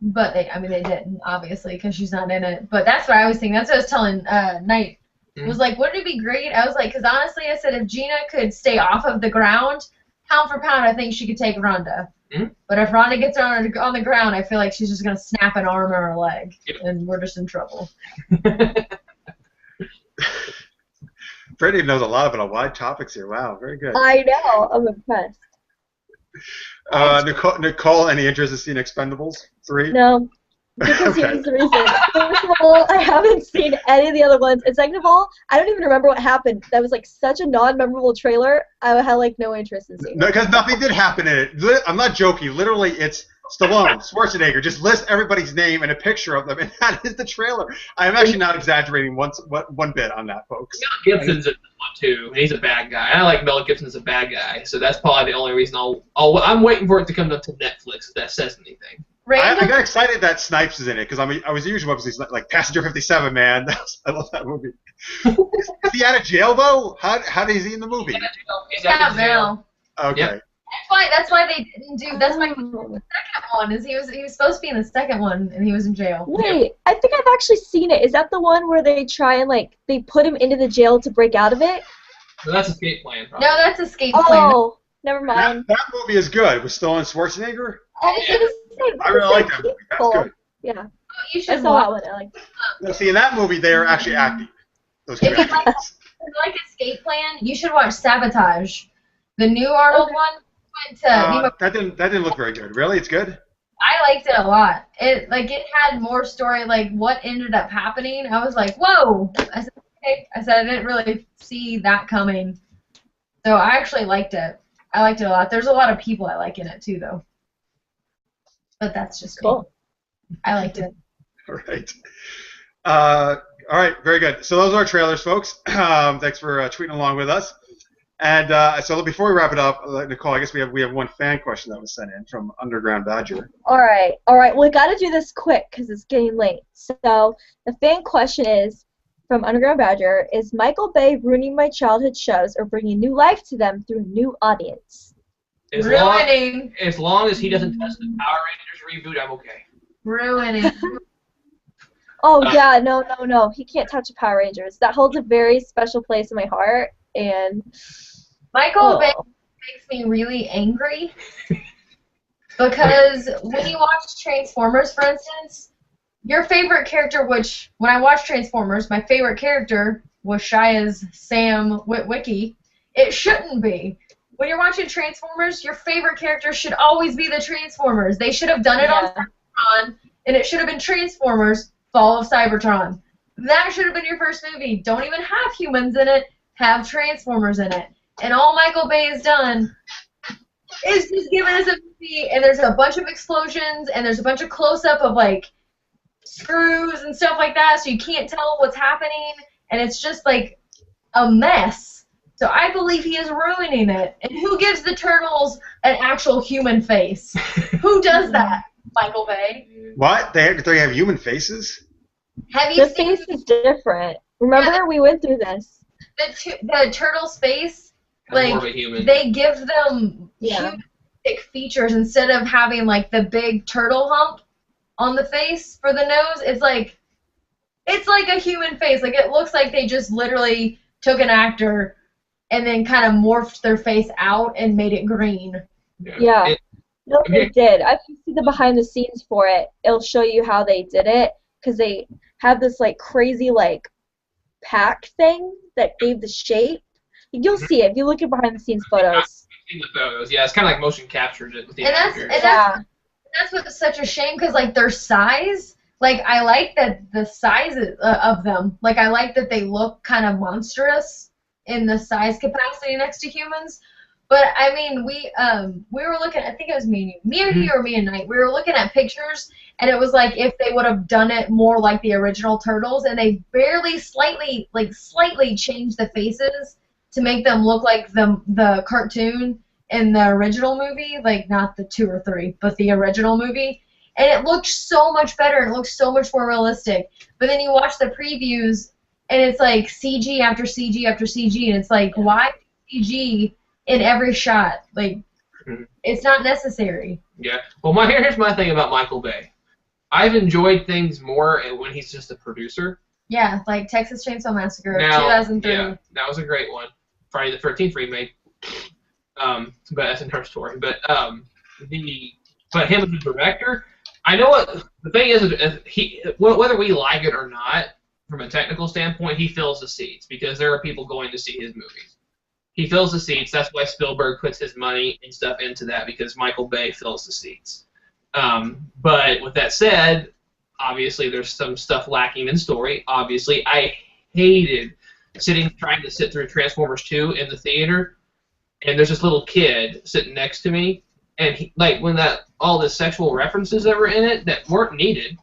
But they didn't, obviously, because she's not in it. But that's what I was thinking. That's what I was telling Knight. It was like, wouldn't it be great? I was like, because honestly, I said if Gina could stay off of the ground, pound for pound, I think she could take Ronda. Mm-hmm. But if Ronda gets on the ground, I feel like she's just going to snap an arm or a leg, and we're just in trouble. Freddie knows a lot about wide topics here. Wow, very good. I know. I'm impressed. Nicole, any interest in seeing Expendables 3? No. Because here's the reason. First of all, I haven't seen any of the other ones. And second of all, I don't even remember what happened. That was like such a non-memorable trailer. I had like no interest in seeing it. No, because nothing did happen in it. I'm not joking. Literally, it's Stallone, Schwarzenegger. Just list everybody's name and a picture of them, and that is the trailer. I am actually not exaggerating one bit on that, folks. Mel Gibson's in this one too. He's a bad guy. I like Mel Gibson as a bad guy, so that's probably the only reason I'm waiting for it to come to Netflix if that says anything. I got excited that Snipes is in it because I was usually obviously like Passenger 57, man. I love that movie. Is he out of jail though? How is he in the movie? He's out of jail. Okay. Yep. That's why they didn't do. That's why he was in the second one. Is he was supposed to be in the second one and he was in jail. Wait, I think I've actually seen it. Is that the one where they try and like they put him into the jail to break out of it? So that's Escape Plan. Probably. No, that's Escape Plan. Oh, never mind. That movie is good. With Stallone and Schwarzenegger. I was gonna say, I really like that movie. That's good. Yeah. You should I saw that one. I like. No, see, in that movie, they are actually acting. Those If you characters. like Escape Plan, you should watch Sabotage. The new Arnold one went to. That didn't look very good. Really, it's good. I liked it a lot. It had more story, like what ended up happening. I was like, whoa. I said, okay. I didn't really see that coming. So I actually liked it. I liked it a lot. There's a lot of people I like in it too, though. But that's just Cool. me. I liked it. All right. All right, very good. So those are our trailers, folks. Thanks for tweeting along with us. And so before we wrap it up, Nicole, I guess we have one fan question that was sent in from Underground Badger. All right. We got to do this quick because it's getting late. So the fan question is from Underground Badger: is Michael Bay ruining my childhood shows or bringing new life to them through a new audience? Ruining. As long as he doesn't touch the Power Rangers reboot, I'm okay. Ruining. Oh yeah, no. He can't touch the Power Rangers. That holds a very special place in my heart. And Michael Bay makes me really angry because when you watch Transformers, for instance, your favorite character, which when I watched Transformers, my favorite character was Shia's Sam Witwicky. It shouldn't be. When you're watching Transformers, your favorite character should always be the Transformers. They should have done it on Cybertron, and it should have been Transformers: Fall of Cybertron. That should have been your first movie. Don't even have humans in it. Have Transformers in it. And all Michael Bay has done is just given us a movie, and there's a bunch of explosions, and there's a bunch of close-up of, like, screws and stuff like that, so you can't tell what's happening, and it's just, like, a mess. So I believe he is ruining it. And who gives the turtles an actual human face? Who does that, Michael Bay? What? They have human faces? Have you The seen face is different. Remember, we went through this. the turtle's face? I'm more Like, of a human. they give them humanistic features instead of having, like, the big turtle hump on the face for the nose. It's like a human face. Like, it looks like they just literally took an actor and then kind of morphed their face out and made it green. Yeah. No, they did. If you see the behind the scenes for it, it'll show you how they did it, because they have this, like, crazy, like, pack thing that gave the shape. You'll see it if you look at behind the scenes photos. I've seen the photos. Yeah, it's kind of like motion captured it with the actors. That's what's such a shame, because, like, their size, like, I like that the size of them. Like, I like that they look kind of monstrous in the size capacity next to humans. But I mean, we were looking. I think it was me and you, or me and Knight. We were looking at pictures, and it was like if they would have done it more like the original Turtles, and they barely, slightly changed the faces to make them look like the cartoon in the original movie, like not the 2 or 3, but the original movie. And it looked so much better. And it looked so much more realistic. But then you watch the previews, and it's like CG after CG after CG, and it's like, why CG in every shot? Like, it's not necessary. Yeah. Well, here's my thing about Michael Bay. I've enjoyed things more when he's just a producer. Yeah, like Texas Chainsaw Massacre, 2003. Yeah, that was a great one. Friday the 13th remake. But that's another story. But him as a director, I know what the thing is. Whether we like it or not, from a technical standpoint, he fills the seats because there are people going to see his movies. He fills the seats. That's why Spielberg puts his money and stuff into that, because Michael Bay fills the seats. But with that said, obviously there's some stuff lacking in story. Obviously, I hated trying to sit through Transformers 2 in the theater, and there's this little kid sitting next to me, and when all the sexual references that were in it that weren't needed,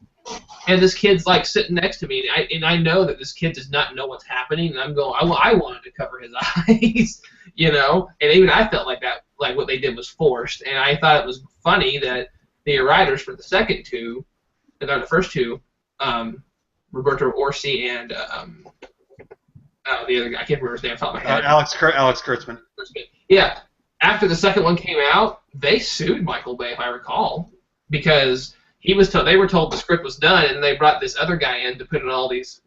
and this kid's like sitting next to me, and I know that this kid does not know what's happening, and I'm going, I wanted to cover his eyes, and even I felt like that, like what they did was forced, and I thought it was funny that the writers for the second two, the first two, Roberto Orsi and the other guy, I can't remember his name off the top of my head. Alex Kurtzman. Yeah, after the second one came out, they sued Michael Bay, if I recall, because they were told the script was done, and they brought this other guy in to put in all these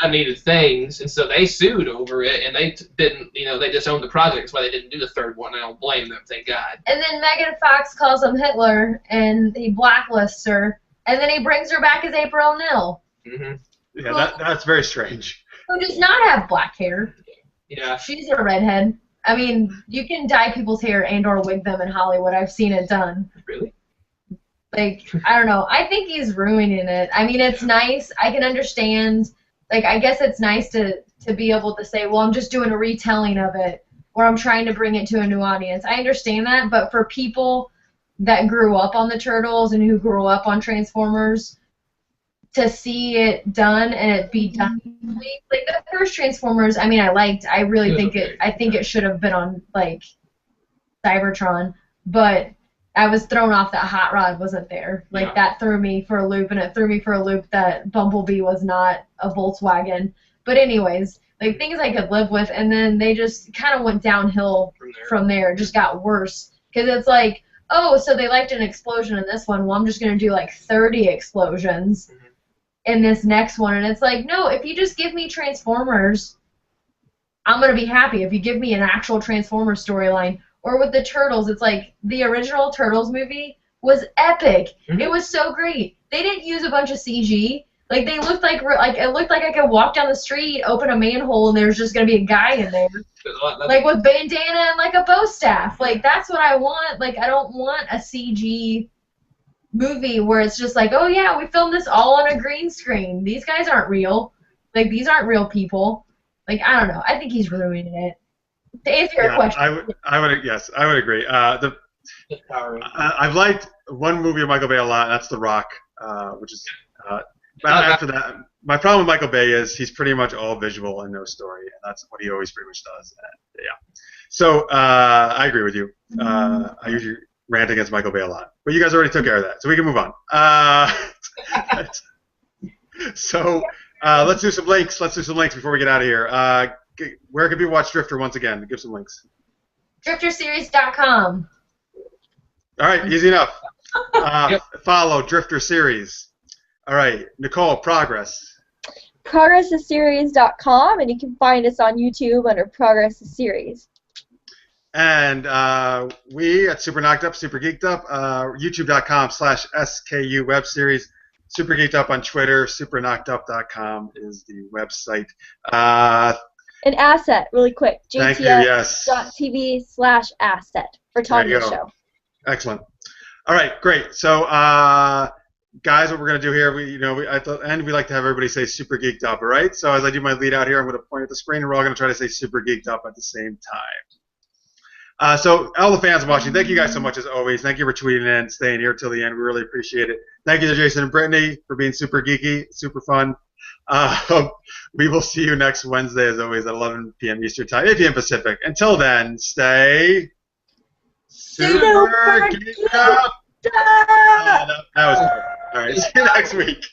unneeded things, and so they sued over it, and they didn't, they disowned the project. That's why they didn't do the third one. I don't blame them, thank God. And then Megan Fox calls him Hitler, and he blacklists her, and then he brings her back as April O'Neil. Mm-hmm. Yeah, that's very strange. Who does not have black hair. Yeah. She's a redhead. I mean, you can dye people's hair and or wig them in Hollywood. I've seen it done. Really? Like, I don't know. I think he's ruining it. I mean, it's nice. I can understand. Like, I guess it's nice to be able to say, well, I'm just doing a retelling of it, or I'm trying to bring it to a new audience. I understand that, but for people that grew up on the Turtles and who grew up on Transformers, to see it done and it be done, like the first Transformers, I mean, I really think it should have been on like Cybertron, but I was thrown off that Hot Rod wasn't there. Like that threw me for a loop, and it threw me for a loop that Bumblebee was not a Volkswagen. But anyways, like things I could live with, and then they just kind of went downhill from there. It just got worse because it's like, oh, so they liked an explosion in this one. Well, I'm just gonna do like 30 explosions in this next one, and it's like, no, if you just give me Transformers, I'm gonna be happy. If you give me an actual Transformers storyline, or with the Turtles, it's like the original Turtles movie was epic. Mm-hmm. It was so great. They didn't use a bunch of CG. Like they looked like it looked like I could walk down the street, open a manhole, and there's just gonna be a guy in there, like with bandana and like a bow staff. Like that's what I want. Like I don't want a CG movie where it's just like, oh yeah, we filmed this all on a green screen. These guys aren't real. Like these aren't real people. Like I don't know. I think he's ruining it. To answer your question. I would agree. I've liked one movie of Michael Bay a lot, and that's The Rock, which is. After that, my problem with Michael Bay is he's pretty much all visual and no story, and that's what he always pretty much does. And, yeah. So I agree with you. I usually rant against Michael Bay a lot, but you guys already took care of that, so we can move on. So let's do some links. Let's do some links before we get out of here. Where can people watch Drifter once again? Give some links. DrifterSeries.com. All right, easy enough. Follow Drifter Series. All right, Nicole, Progress. ProgressTheSeries.com, and you can find us on YouTube under Progress the Series. And we at Super Knocked Up, Super Geeked Up, YouTube.com/SKU Web Series. Super Geeked Up on Twitter. SuperKnockedUp.com is the website. An asset, really quick. Thank you, yes. JTS.tv/asset for Tanya's show. Excellent. All right, great. So, guys, what we're going to do here, at the end, we like to have everybody say Super Geeked Up, all right? So as I do my lead out here, I'm going to point at the screen, and we're all going to try to say Super Geeked Up at the same time. So all the fans watching, thank you guys so much as always. Thank you for tweeting in, staying here till the end. We really appreciate it. Thank you to Jason and Brittany for being super geeky, super fun. We will see you next Wednesday, as always, at 11 p.m. Eastern Time, 8 p.m. Pacific. Until then, stay super geeked up. That was perfect. All right, see you next week.